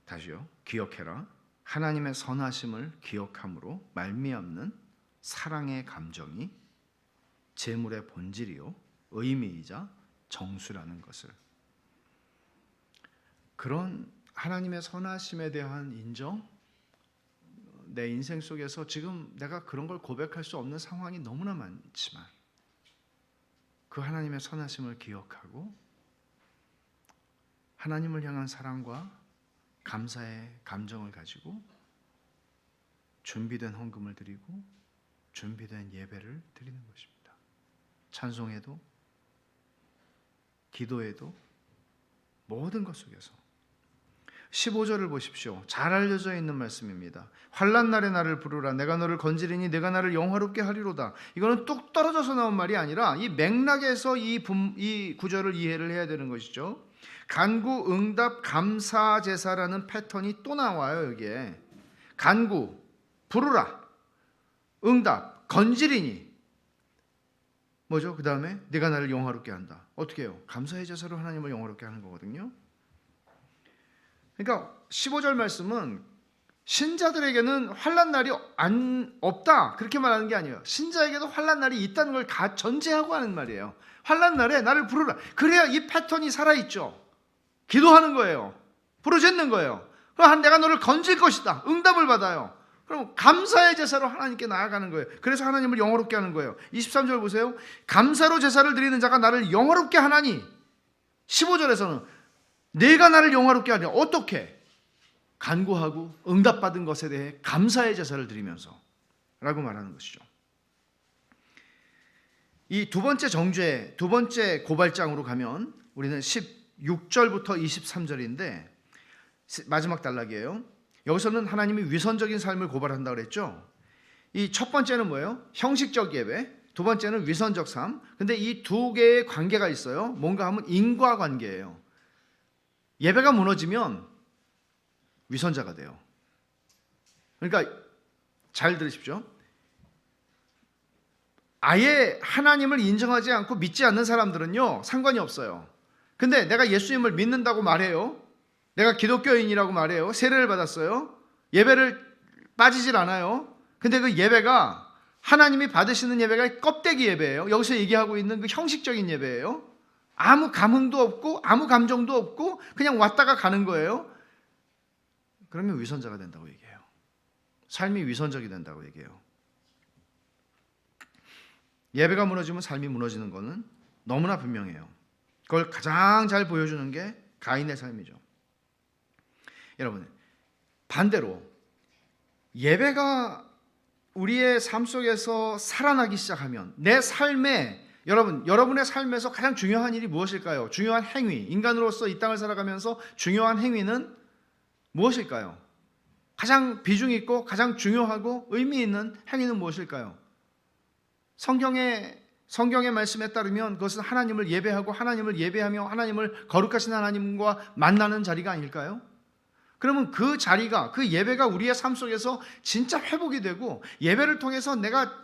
다시요. 기억해라. 하나님의 선하심을 기억함으로 말미암는 사랑의 감정이 제물의 본질이요 의미이자 정수라는 것을. 그런 하나님의 선하심에 대한 인정, 내 인생 속에서 지금 내가 그런 걸 고백할 수 없는 상황이 너무나 많지만 그 하나님의 선하심을 기억하고 하나님을 향한 사랑과 감사의 감정을 가지고 준비된 헌금을 드리고 준비된 예배를 드리는 것입니다. 찬송에도 기도에도 모든 것 속에서. 15절을 보십시오. 잘 알려져 있는 말씀입니다. 환난 날에 나를 부르라. 내가 너를 건지리니 내가 나를 영화롭게 하리로다. 이거는 뚝 떨어져서 나온 말이 아니라 이 맥락에서 이 구절을 이해를 해야 되는 것이죠. 간구, 응답, 감사, 제사라는 패턴이 또 나와요. 여기에 간구, 부르라, 응답, 건지리니 뭐죠? 그 다음에 네가 나를 영화롭게 한다. 어떻게 해요? 감사의 제사로 하나님을 영화롭게 하는 거거든요. 그러니까 15절 말씀은 신자들에게는 환난 날이 없다 그렇게 말하는 게 아니에요. 신자에게도 환난 날이 있다는 걸 전제하고 하는 말이에요. 환난 날에 나를 부르라. 그래야 이 패턴이 살아있죠. 기도하는 거예요. 부르짖는 거예요. 그럼 내가 너를 건질 것이다. 응답을 받아요. 그럼 감사의 제사로 하나님께 나아가는 거예요. 그래서 하나님을 영화롭게 하는 거예요. 23절 보세요. 감사로 제사를 드리는 자가 나를 영화롭게 하나니. 15절에서는 내가 나를 영화롭게 하냐. 어떻게? 간구하고 응답받은 것에 대해 감사의 제사를 드리면서 라고 말하는 것이죠. 이 두 번째 정죄, 두 번째 고발장으로 가면 우리는 16절부터 23절인데 마지막 단락이에요. 여기서는 하나님이 위선적인 삶을 고발한다고 그랬죠. 이 첫 번째는 뭐예요? 형식적 예배, 두 번째는 위선적 삶. 근데 이 두 개의 관계가 있어요. 뭔가 하면 인과관계예요. 예배가 무너지면 위선자가 돼요. 그러니까 잘 들으십시오. 아예 하나님을 인정하지 않고 믿지 않는 사람들은요 상관이 없어요. 근데 내가 예수님을 믿는다고 말해요. 내가 기독교인이라고 말해요. 세례를 받았어요. 예배를 빠지질 않아요. 근데 그 예배가 하나님이 받으시는 예배가 껍데기 예배예요. 여기서 얘기하고 있는 그 형식적인 예배예요. 아무 감흥도 없고 아무 감정도 없고 그냥 왔다가 가는 거예요. 그러면 위선자가 된다고 얘기해요. 삶이 위선적이 된다고 얘기해요. 예배가 무너지면 삶이 무너지는 것은 너무나 분명해요. 그걸 가장 잘 보여주는 게 가인의 삶이죠. 여러분, 반대로 예배가 우리의 삶 속에서 살아나기 시작하면 내 삶에 여러분의 삶에서 가장 중요한 일이 무엇일까요? 중요한 행위, 인간으로서 이 땅을 살아가면서 중요한 행위는 무엇일까요? 가장 비중 있고 가장 중요하고 의미 있는 행위는 무엇일까요? 성경의 말씀에 따르면 그것은 하나님을 예배하고 하나님을 예배하며 하나님을 거룩하신 하나님과 만나는 자리가 아닐까요? 그러면 그 자리가, 그 예배가 우리의 삶 속에서 진짜 회복이 되고 예배를 통해서 내가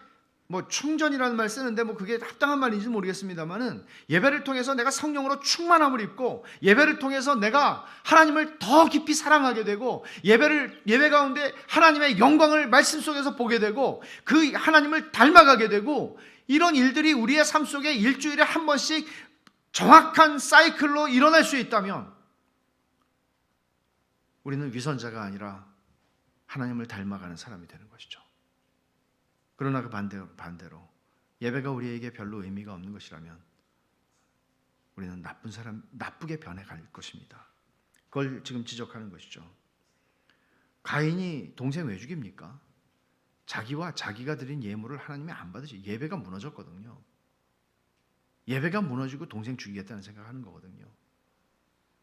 뭐 충전이라는 말 쓰는데 뭐 그게 합당한 말인지 모르겠습니다만은 예배를 통해서 내가 성령으로 충만함을 입고 예배를 통해서 내가 하나님을 더 깊이 사랑하게 되고 예배 가운데 하나님의 영광을 말씀 속에서 보게 되고 그 하나님을 닮아가게 되고 이런 일들이 우리의 삶 속에 일주일에 한 번씩 정확한 사이클로 일어날 수 있다면 우리는 위선자가 아니라 하나님을 닮아가는 사람이 되는 것이죠. 그러나 그 반대로 예배가 우리에게 별로 의미가 없는 것이라면 우리는 나쁘게 변해갈 것입니다. 그걸 지금 지적하는 것이죠. 가인이 동생 왜 죽입니까? 자기와 자기가 드린 예물을 하나님이 안 받으시. 예배가 무너졌거든요. 예배가 무너지고 동생 죽이겠다는 생각하는 거거든요.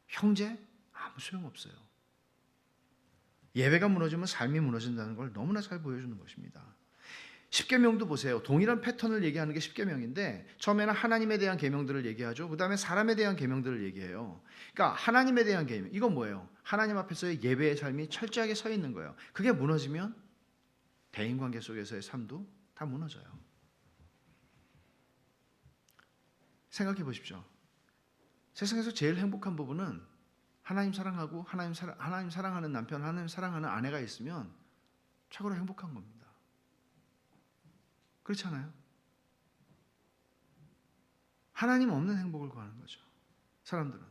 형제 아무 소용없어요. 예배가 무너지면 삶이 무너진다는 걸 너무나 잘 보여주는 것입니다. 십계명도 보세요. 동일한 패턴을 얘기하는 게 십계명인데 처음에는 하나님에 대한 계명들을 얘기하죠. 그 다음에 사람에 대한 계명들을 얘기해요. 그러니까 하나님에 대한 계명, 이건 뭐예요? 하나님 앞에서의 예배의 삶이 철저하게 서 있는 거예요. 그게 무너지면 대인관계 속에서의 삶도 다 무너져요. 생각해 보십시오. 세상에서 제일 행복한 부분은 하나님 사랑하고 하나님 사랑하는 남편, 하나님 사랑하는 아내가 있으면 최고로 행복한 겁니다. 그렇지 않아요? 하나님 없는 행복을 구하는 거죠. 사람들은.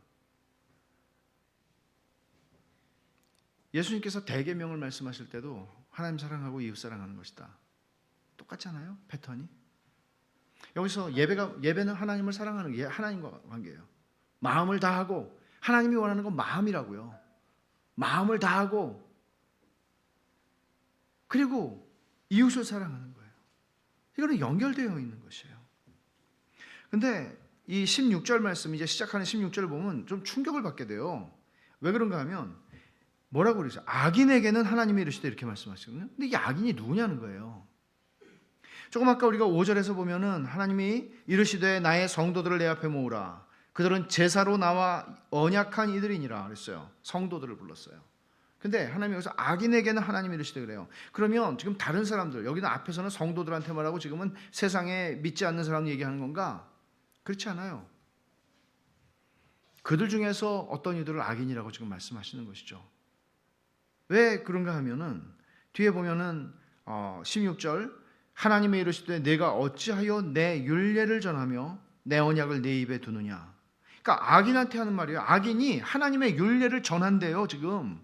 예수님께서 대계명을 말씀하실 때도 하나님 사랑하고 이웃 사랑하는 것이다. 똑같잖아요? 패턴이. 여기서 예배는 하나님을 사랑하는 게 하나님과 관계예요. 마음을 다하고 하나님이 원하는 건 마음이라고요. 마음을 다하고 그리고 이웃을 사랑하는 거예요. 이거는 연결되어 있는 것이에요. 근데 이 16절 말씀, 이제 시작하는 16절을 보면 좀 충격을 받게 돼요. 왜 그런가 하면 뭐라고 그러죠? 악인에게는 하나님이 이르시되 이렇게 말씀하시거든요. 근데 이 악인이 누구냐는 거예요. 조금 아까 우리가 5절에서 보면은 하나님이 이르시되 나의 성도들을 내 앞에 모으라. 그들은 제사로 나와 언약한 이들이니라 그랬어요. 성도들을 불렀어요. 근데 하나님이 여기서 악인에게는 하나님이 이르시되 그래요. 그러면 지금 다른 사람들, 여기는 앞에서는 성도들한테 말하고 지금은 세상에 믿지 않는 사람 얘기하는 건가? 그렇지 않아요. 그들 중에서 어떤 이들을 악인이라고 지금 말씀하시는 것이죠. 왜 그런가 하면은 뒤에 보면은 16절 하나님의 이르시되 내가 어찌하여 내 율례를 전하며 내 언약을 내 입에 두느냐. 그러니까 악인한테 하는 말이에요. 악인이 하나님의 율례를 전한대요 지금.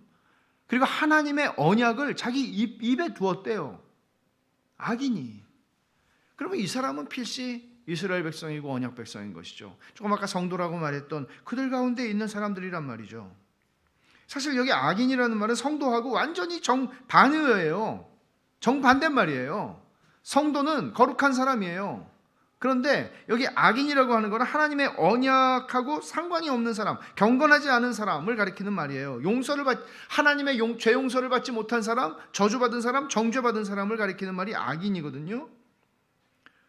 그리고 하나님의 언약을 자기 입에 두었대요. 악인이. 그러면 이 사람은 필시 이스라엘 백성이고 언약 백성인 것이죠. 조금 아까 성도라고 말했던 그들 가운데 있는 사람들이란 말이죠. 사실 여기 악인이라는 말은 성도하고 완전히 정반의어예요. 정반대 말이에요. 성도는 거룩한 사람이에요. 그런데 여기 악인이라고 하는 것은 하나님의 언약하고 상관이 없는 사람, 경건하지 않은 사람을 가리키는 말이에요. 하나님의 죄 용서를 받지 못한 사람, 저주받은 사람, 정죄받은 사람을 가리키는 말이 악인이거든요.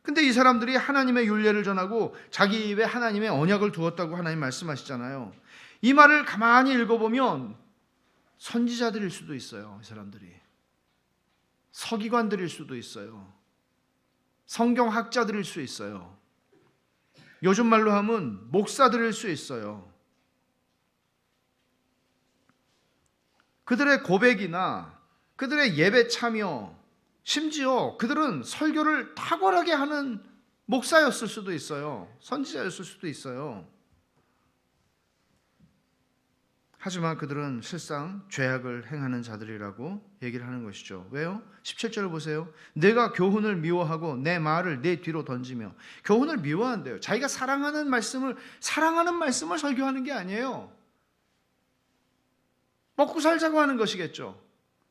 근데 이 사람들이 하나님의 율례를 전하고 자기 입에 하나님의 언약을 두었다고 하나님 말씀하시잖아요. 이 말을 가만히 읽어보면 선지자들일 수도 있어요. 이 사람들이 서기관들일 수도 있어요. 성경학자들일 수 있어요. 요즘 말로 하면 목사들일 수 있어요. 그들의 고백이나 그들의 예배 참여, 심지어 그들은 설교를 탁월하게 하는 목사였을 수도 있어요. 선지자였을 수도 있어요. 하지만 그들은 실상 죄악을 행하는 자들이라고 얘기를 하는 것이죠. 왜요? 17절을 보세요. 내가 교훈을 미워하고 내 말을 내 뒤로 던지며. 교훈을 미워한대요. 자기가 사랑하는 말씀을 설교하는 게 아니에요. 먹고 살자고 하는 것이겠죠.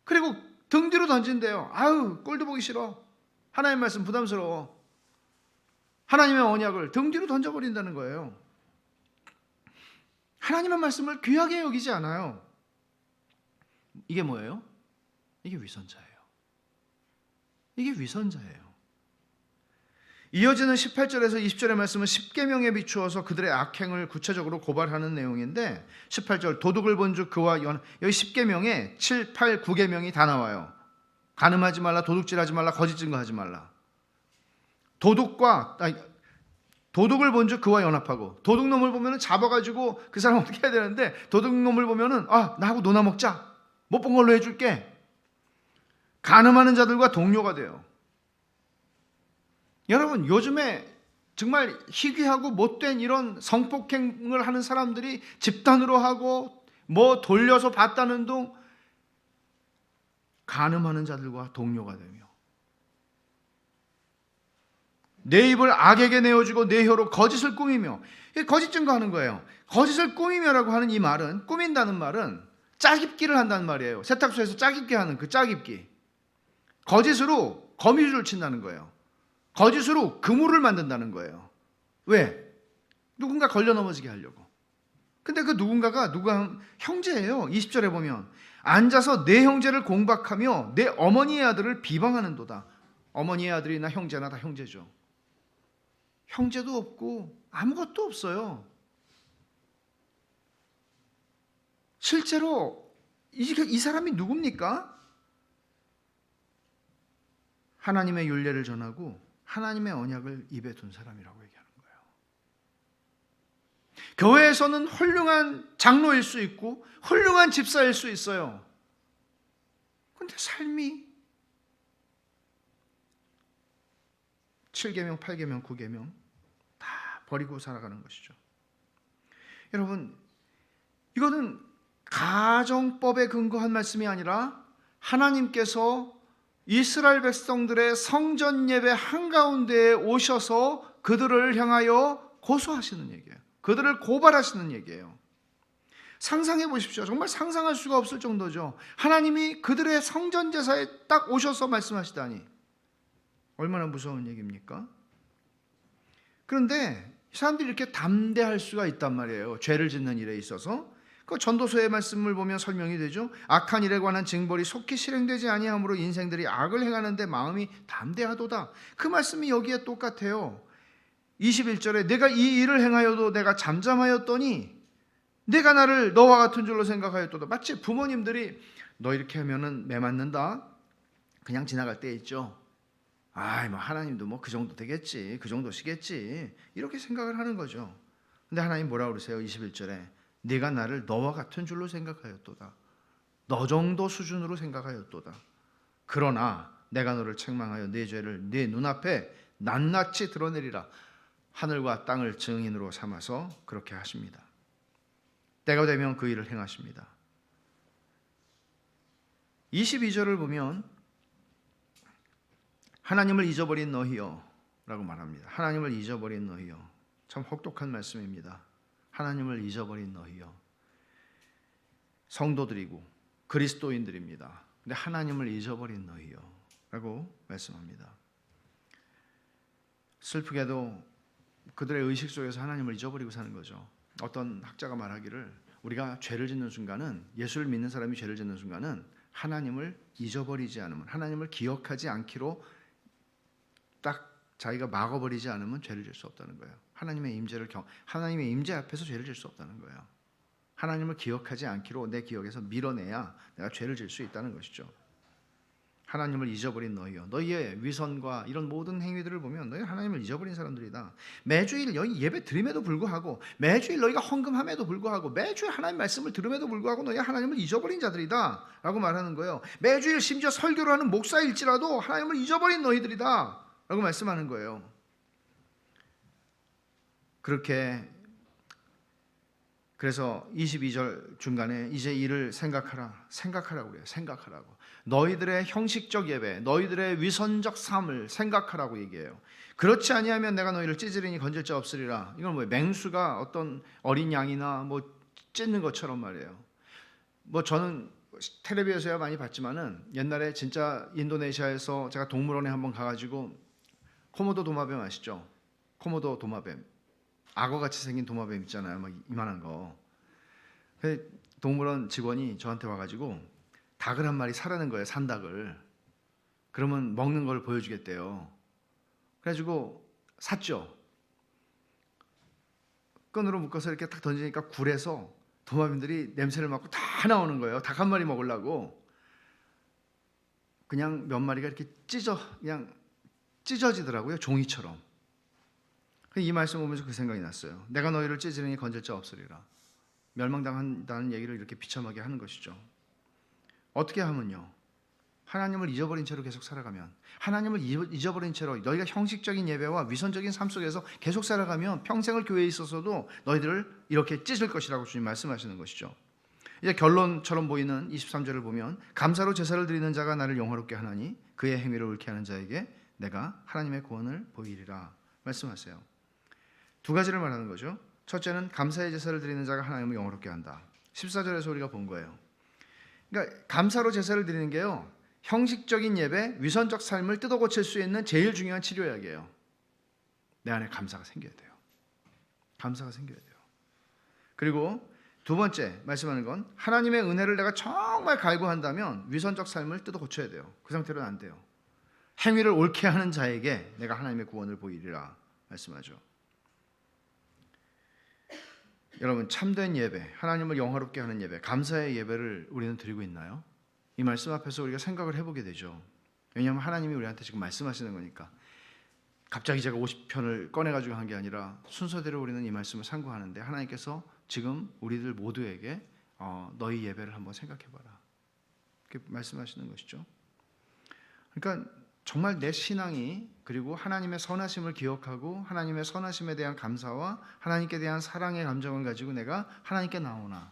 그리고 등 뒤로 던진대요. 아유, 꼴도 보기 싫어. 하나님 말씀 부담스러워. 하나님의 언약을 등 뒤로 던져버린다는 거예요. 하나님의 말씀을 귀하게 여기지 않아요. 이게 뭐예요? 이게 위선자예요. 이게 위선자예요. 이어지는 18절에서 20절의 말씀은 십계명에 비추어서 그들의 악행을 구체적으로 고발하는 내용인데 18절 도둑을 본즉 그와 여기 십계명에 7, 8, 9계명이 다 나와요. 간음하지 말라, 도둑질하지 말라, 거짓 증거하지 말라. 도둑을 본즉 그와 연합하고, 도둑놈을 보면은 잡아가지고 그 사람 어떻게 해야 되는데, 도둑놈을 보면은 나하고 놀아 먹자, 못 본 걸로 해줄게. 간음하는 자들과 동료가 돼요. 여러분, 요즘에 정말 희귀하고 못된 이런 성폭행을 하는 사람들이 집단으로 하고 뭐 돌려서 봤다는 둥 간음하는 자들과 동료가 되며, 내 입을 악에게 내어주고 내 혀로 거짓을 꾸미며, 거짓 증거하는 거예요. 거짓을 꾸미며라고 하는 이 말은, 꾸민다는 말은 짜깁기를 한다는 말이에요. 세탁소에서 짜깁기 하는 그 짜깁기. 거짓으로 거미줄을 친다는 거예요. 거짓으로 그물을 만든다는 거예요. 왜? 누군가 걸려 넘어지게 하려고. 근데 그 누군가가 누가 형제예요. 20절에 보면 앉아서 내 형제를 공박하며 내 어머니의 아들을 비방하는도다. 어머니의 아들이나 형제나 다 형제죠. 형제도 없고 아무것도 없어요. 실제로 이 사람이 누굽니까? 하나님의 율례를 전하고 하나님의 언약을 입에 둔 사람이라고 얘기하는 거예요. 교회에서는 훌륭한 장로일 수 있고 훌륭한 집사일 수 있어요. 그런데 삶이 7계명, 8계명, 9계명 다 버리고 살아가는 것이죠. 여러분, 이거는 가정법에 근거한 말씀이 아니라 하나님께서 이스라엘 백성들의 성전 예배 한가운데에 오셔서 그들을 향하여 고소하시는 얘기예요. 그들을 고발하시는 얘기예요. 상상해 보십시오. 정말 상상할 수가 없을 정도죠. 하나님이 그들의 성전 제사에 딱 오셔서 말씀하시다니 얼마나 무서운 얘기입니까? 그런데 사람들이 이렇게 담대할 수가 있단 말이에요. 죄를 짓는 일에 있어서. 그 전도서의 말씀을 보면 설명이 되죠. 악한 일에 관한 징벌이 속히 실행되지 아니하므로 인생들이 악을 행하는데 마음이 담대하도다. 그 말씀이 여기에 똑같아요. 21절에 내가 이 일을 행하여도 내가 잠잠하였더니 내가 나를 너와 같은 줄로 생각하였도다. 마치 부모님들이 너 이렇게 하면은 매 맞는다, 그냥 지나갈 때 있죠. 뭐 하나님도 뭐 그 정도 되겠지, 그 정도시겠지, 이렇게 생각을 하는 거죠. 근데 하나님 뭐라 그러세요? 21절에 네가 나를 너와 같은 줄로 생각하였도다. 너 정도 수준으로 생각하였도다. 그러나 내가 너를 책망하여 네 죄를 네 눈앞에 낱낱이 드러내리라. 하늘과 땅을 증인으로 삼아서 그렇게 하십니다. 때가 되면 그 일을 행하십니다. 22절을 보면 하나님을 잊어버린 너희여 라고 말합니다. 하나님을 잊어버린 너희여. 참 혹독한 말씀입니다. 하나님을 잊어버린 너희여. 성도들이고 그리스도인들입니다. 근데 하나님을 잊어버린 너희여 라고 말씀합니다. 슬프게도 그들의 의식 속에서 하나님을 잊어버리고 사는 거죠. 어떤 학자가 말하기를 우리가 죄를 짓는 순간은, 예수를 믿는 사람이 죄를 짓는 순간은 하나님을 잊어버리지 않으면, 하나님을 기억하지 않기로 딱 자기가 막아버리지 않으면 죄를 질 수 없다는 거예요. 하나님의 임재 앞에서 죄를 질 수 없다는 거예요. 하나님을 기억하지 않기로 내 기억에서 밀어내야 내가 죄를 질 수 있다는 것이죠. 하나님을 잊어버린 너희여. 너희의 위선과 이런 모든 행위들을 보면 너희 하나님을 잊어버린 사람들이다. 매주일 너희 예배 드림에도 불구하고, 매주일 너희가 헌금함에도 불구하고, 매주일 하나님 말씀을 들음에도 불구하고 너희 하나님을 잊어버린 자들이다 라고 말하는 거예요. 매주일 심지어 설교를 하는 목사일지라도 하나님을 잊어버린 너희들이다 라고 말씀하는 거예요. 그래서 22절 중간에 이제 이를 생각하라고 그래요. 생각하라고. 너희들의 형식적 예배, 너희들의 위선적 삶을 생각하라고 얘기해요. 그렇지 아니하면 내가 너희를 찌질이니 건질 자 없으리라. 이건 뭐예요? 맹수가 어떤 어린 양이나 뭐 찢는 것처럼 말이에요. 뭐 저는 텔레비에서야 많이 봤지만은 옛날에 진짜 인도네시아에서 제가 동물원에 한번 가가지고 코모도 도마뱀 아시죠? 코모도 도마뱀, 악어같이 생긴 도마뱀 있잖아요. 막 이만한 거. 동물원 직원이 저한테 와가지고 닭을 한 마리 사라는 거예요. 산닭을. 그러면 먹는 걸 보여주겠대요. 그래가지고 샀죠. 끈으로 묶어서 이렇게 딱 던지니까 굴에서 도마뱀들이 냄새를 맡고 다 나오는 거예요. 닭 한 마리 먹으려고. 그냥 몇 마리가 이렇게 찢어 그냥 찢어지더라고요. 종이처럼. 이 말씀 보면서 그 생각이 났어요. 내가 너희를 찢으리니 건질 자 없으리라. 멸망당한다는 얘기를 이렇게 비참하게 하는 것이죠. 어떻게 하면요? 하나님을 잊어버린 채로 계속 살아가면, 하나님을 잊어버린 채로 너희가 형식적인 예배와 위선적인 삶 속에서 계속 살아가면 평생을 교회에 있어서도 너희들을 이렇게 찢을 것이라고 주님 말씀하시는 것이죠. 이제 결론처럼 보이는 23절을 보면 감사로 제사를 드리는 자가 나를 영화롭게 하나니 그의 행위를 옳게 하는 자에게 내가 하나님의 구원을 보이리라 말씀하세요. 두 가지를 말하는 거죠. 첫째는 감사의 제사를 드리는 자가 하나님을 영화롭게 한다. 14절에서 우리가 본 거예요. 그러니까 감사로 제사를 드리는 게요, 형식적인 예배, 위선적 삶을 뜯어 고칠 수 있는 제일 중요한 치료약이에요. 내 안에 감사가 생겨야 돼요. 감사가 생겨야 돼요. 그리고 두 번째 말씀하는 건 하나님의 은혜를 내가 정말 갈구한다면 위선적 삶을 뜯어 고쳐야 돼요. 그 상태로는 안 돼요. 행위를 옳게 하는 자에게 내가 하나님의 구원을 보이리라 말씀하죠. 여러분, 참된 예배, 하나님을 영화롭게 하는 예배, 감사의 예배를 우리는 드리고 있나요? 이 말씀 앞에서 우리가 생각을 해보게 되죠. 왜냐하면 하나님이 우리한테 지금 말씀하시는 거니까. 갑자기 제가 50편을 꺼내가지고 한 게 아니라 순서대로 우리는 이 말씀을 상고하는데 하나님께서 지금 우리들 모두에게 너희 예배를 한번 생각해봐라 이렇게 말씀하시는 것이죠. 그러니까 정말 내 신앙이, 그리고 하나님의 선하심을 기억하고 하나님의 선하심에 대한 감사와 하나님께 대한 사랑의 감정을 가지고 내가 하나님께 나오나,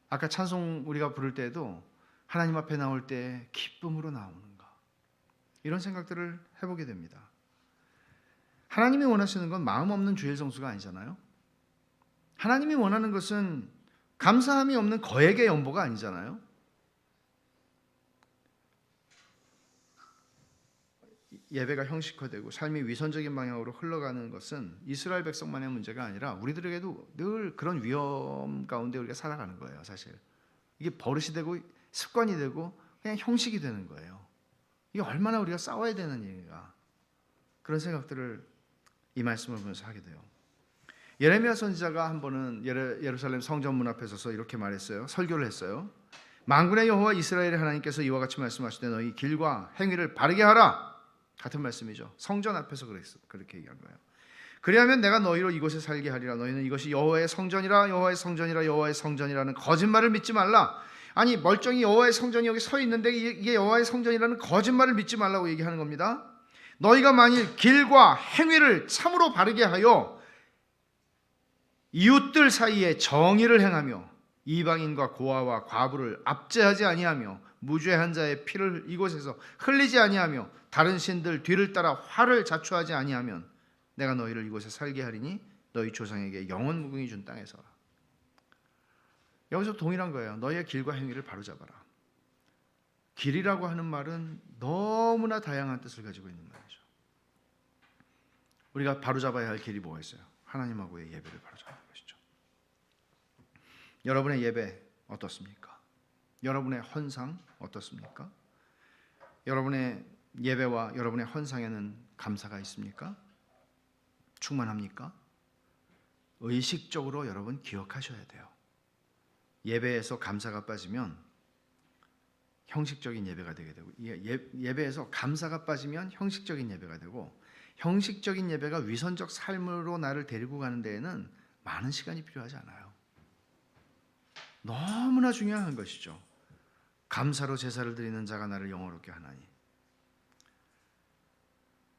아까 찬송 우리가 부를 때에도 하나님 앞에 나올 때 기쁨으로 나오는가, 이런 생각들을 해보게 됩니다. 하나님이 원하시는 건 마음 없는 주일 성수가 아니잖아요. 하나님이 원하는 것은 감사함이 없는 거액의 연보가 아니잖아요. 예배가 형식화되고 삶이 위선적인 방향으로 흘러가는 것은 이스라엘 백성만의 문제가 아니라 우리들에게도 늘 그런 위험 가운데 우리가 살아가는 거예요. 사실 이게 버릇이 되고 습관이 되고 그냥 형식이 되는 거예요. 이게 얼마나 우리가 싸워야 되는 일인가, 그런 생각들을 이 말씀을 보면서 하게 돼요. 예레미야 선지자가 한 번은 예루살렘 성전 문 앞에 서서 이렇게 말했어요. 설교를 했어요. 만군의 여호와 이스라엘의 하나님께서 이와 같이 말씀하시되 너희 길과 행위를 바르게 하라. 같은 말씀이죠. 성전 앞에서 그렇게 얘기한 거예요. 그리하면 내가 너희로 이곳에 살게 하리라. 너희는 이것이 여호와의 성전이라 여호와의 성전이라 여호와의 성전이라는 거짓말을 믿지 말라. 아니, 멀쩡히 여호와의 성전이 여기 서 있는데 이게 여호와의 성전이라는 거짓말을 믿지 말라고 얘기하는 겁니다. 너희가 만일 길과 행위를 참으로 바르게 하여 이웃들 사이에 정의를 행하며 이방인과 고아와 과부를 압제하지 아니하며 무죄한 자의 피를 이곳에서 흘리지 아니하며 다른 신들 뒤를 따라 화를 자초하지 아니하면 내가 너희를 이곳에 살게 하리니 너희 조상에게 영원 무궁히 준 땅에 서라. 여기서 동일한 거예요. 너희의 길과 행위를 바로잡아라. 길이라고 하는 말은 너무나 다양한 뜻을 가지고 있는 말이죠. 우리가 바로잡아야 할 길이 뭐가 있어요? 하나님하고의 예배를 바로잡는 것이죠. 여러분의 예배 어떻습니까? 여러분의 헌상 어떻습니까? 여러분의 예배와 여러분의 헌상에는 감사가 있습니까? 충만합니까? 의식적으로 여러분 기억하셔야 돼요. 예배에서 감사가 빠지면 형식적인 예배가 되게 되고, 예배에서 감사가 빠지면 형식적인 예배가 되고, 형식적인 예배가 위선적 삶으로 나를 데리고 가는 데에는 많은 시간이 필요하지 않아요. 너무나 중요한 것이죠. 감사로 제사를 드리는 자가 나를 영화롭게 하나니.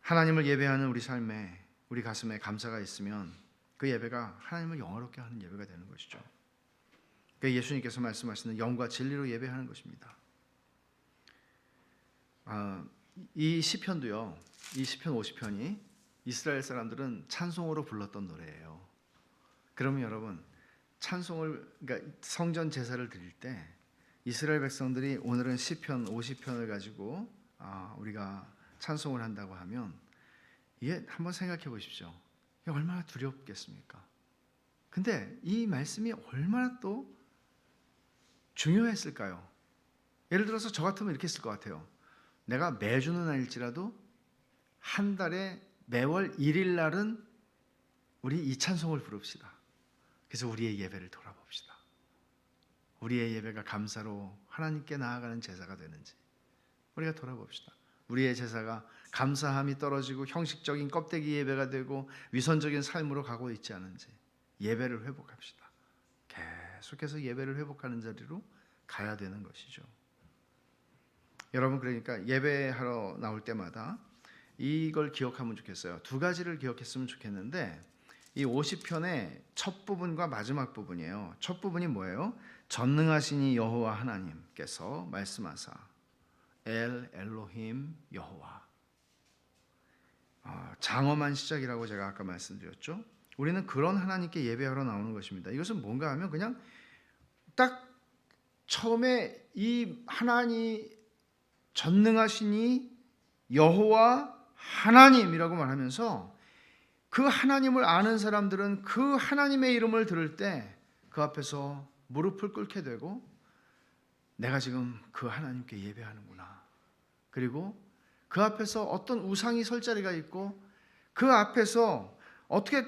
하나님을 예배하는 우리 삶에, 우리 가슴에 감사가 있으면 그 예배가 하나님을 영화롭게 하는 예배가 되는 것이죠. 그러니까 예수님께서 말씀하시는 영과 진리로 예배하는 것입니다. 이 시편도요, 이 시편 50편이 이스라엘 사람들은 찬송으로 불렀던 노래예요. 그러면 여러분, 찬송을, 그러니까 성전 제사를 드릴 때 이스라엘 백성들이 오늘은 시편 50편을 가지고 우리가 찬송을 한다고 하면, 이게 한번 생각해 보십시오. 이게 얼마나 두렵겠습니까? 근데 이 말씀이 얼마나 또 중요했을까요? 예를 들어서 저 같으면 이렇게 했을 것 같아요. 내가 매주는 아닐지라도 한 달에 매월 1일 날은 우리 이 찬송을 부릅시다. 그래서 우리의 예배를 돌아봅시다. 우리의 예배가 감사로 하나님께 나아가는 제사가 되는지 우리가 돌아봅시다. 우리의 제사가 감사함이 떨어지고 형식적인 껍데기 예배가 되고 위선적인 삶으로 가고 있지 않은지 예배를 회복합시다. 계속해서 예배를 회복하는 자리로 가야 되는 것이죠. 여러분, 그러니까 예배하러 나올 때마다 이걸 기억하면 좋겠어요. 두 가지를 기억했으면 좋겠는데, 이 50편의 첫 부분과 마지막 부분이에요. 첫 부분이 뭐예요? 전능하시니 여호와 하나님께서 말씀하사 엘 엘로힘 여호와. 장엄한 시작이라고 제가 아까 말씀드렸죠. 우리는 그런 하나님께 예배하러 나오는 것입니다. 이것은 뭔가 하면 그냥 딱 처음에 이 하나님 전능하시니 여호와 하나님이라고 말하면서 그 하나님을 아는 사람들은 그 하나님의 이름을 들을 때 그 앞에서 무릎을 꿇게 되고, 내가 지금 그 하나님께 예배하는구나. 그리고 그 앞에서 어떤 우상이 설 자리가 있고 그 앞에서 어떻게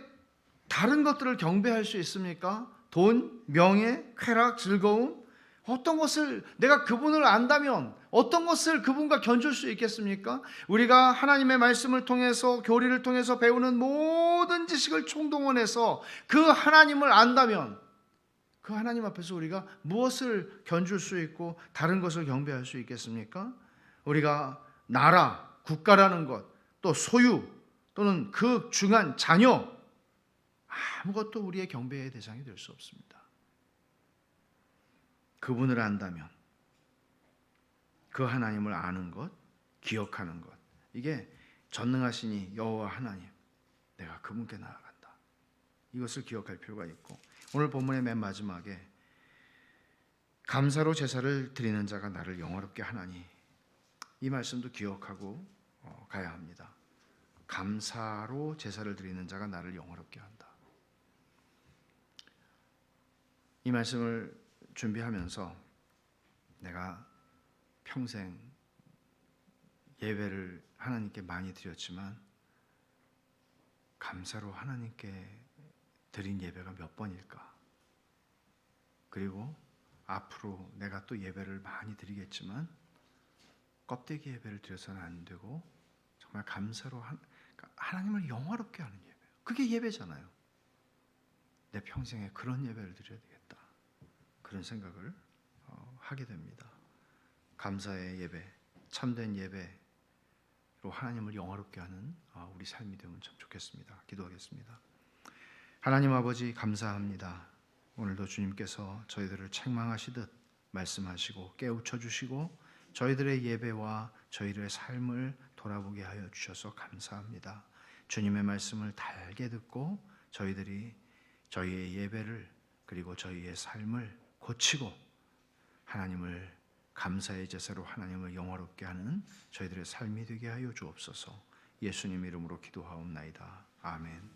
다른 것들을 경배할 수 있습니까? 돈, 명예, 쾌락, 즐거움, 어떤 것을 내가 그분을 안다면 어떤 것을 그분과 견줄 수 있겠습니까? 우리가 하나님의 말씀을 통해서, 교리를 통해서 배우는 모든 지식을 총동원해서 그 하나님을 안다면 그 하나님 앞에서 우리가 무엇을 견줄 수 있고 다른 것을 경배할 수 있겠습니까? 우리가 나라, 국가라는 것, 또 소유, 또는 그 중한 자녀, 아무것도 우리의 경배의 대상이 될 수 없습니다. 그분을 안다면, 그 하나님을 아는 것, 기억하는 것, 이게 전능하시니 여호와 하나님, 내가 그분께 나아간다. 이것을 기억할 필요가 있고, 오늘 본문의 맨 마지막에 감사로 제사를 드리는 자가 나를 영화롭게 하나니, 이 말씀도 기억하고 가야 합니다. 감사로 제사를 드리는 자가 나를 영화롭게 한다. 이 말씀을 준비하면서 내가 평생 예배를 하나님께 많이 드렸지만 감사로 하나님께 드린 예배가 몇 번일까? 그리고 앞으로 내가 또 예배를 많이 드리겠지만 껍데기 예배를 드려서는 안 되고 정말 감사로 하나님을 영화롭게 하는 예배, 그게 예배잖아요. 내 평생에 그런 예배를 드려야 되겠다, 그런 생각을 하게 됩니다. 감사의 예배, 참된 예배로 하나님을 영화롭게 하는 우리 삶이 되면 참 좋겠습니다. 기도하겠습니다. 하나님 아버지, 감사합니다. 오늘도 주님께서 저희들을 책망하시듯 말씀하시고 깨우쳐 주시고 저희들의 예배와 저희들의 삶을 돌아보게 하여 주셔서 감사합니다. 주님의 말씀을 달게 듣고 저희들이 저희의 예배를, 그리고 저희의 삶을 고치고 하나님을 감사의 제사로 하나님을 영화롭게 하는 저희들의 삶이 되게 하여 주옵소서. 예수님 이름으로 기도하옵나이다. 아멘.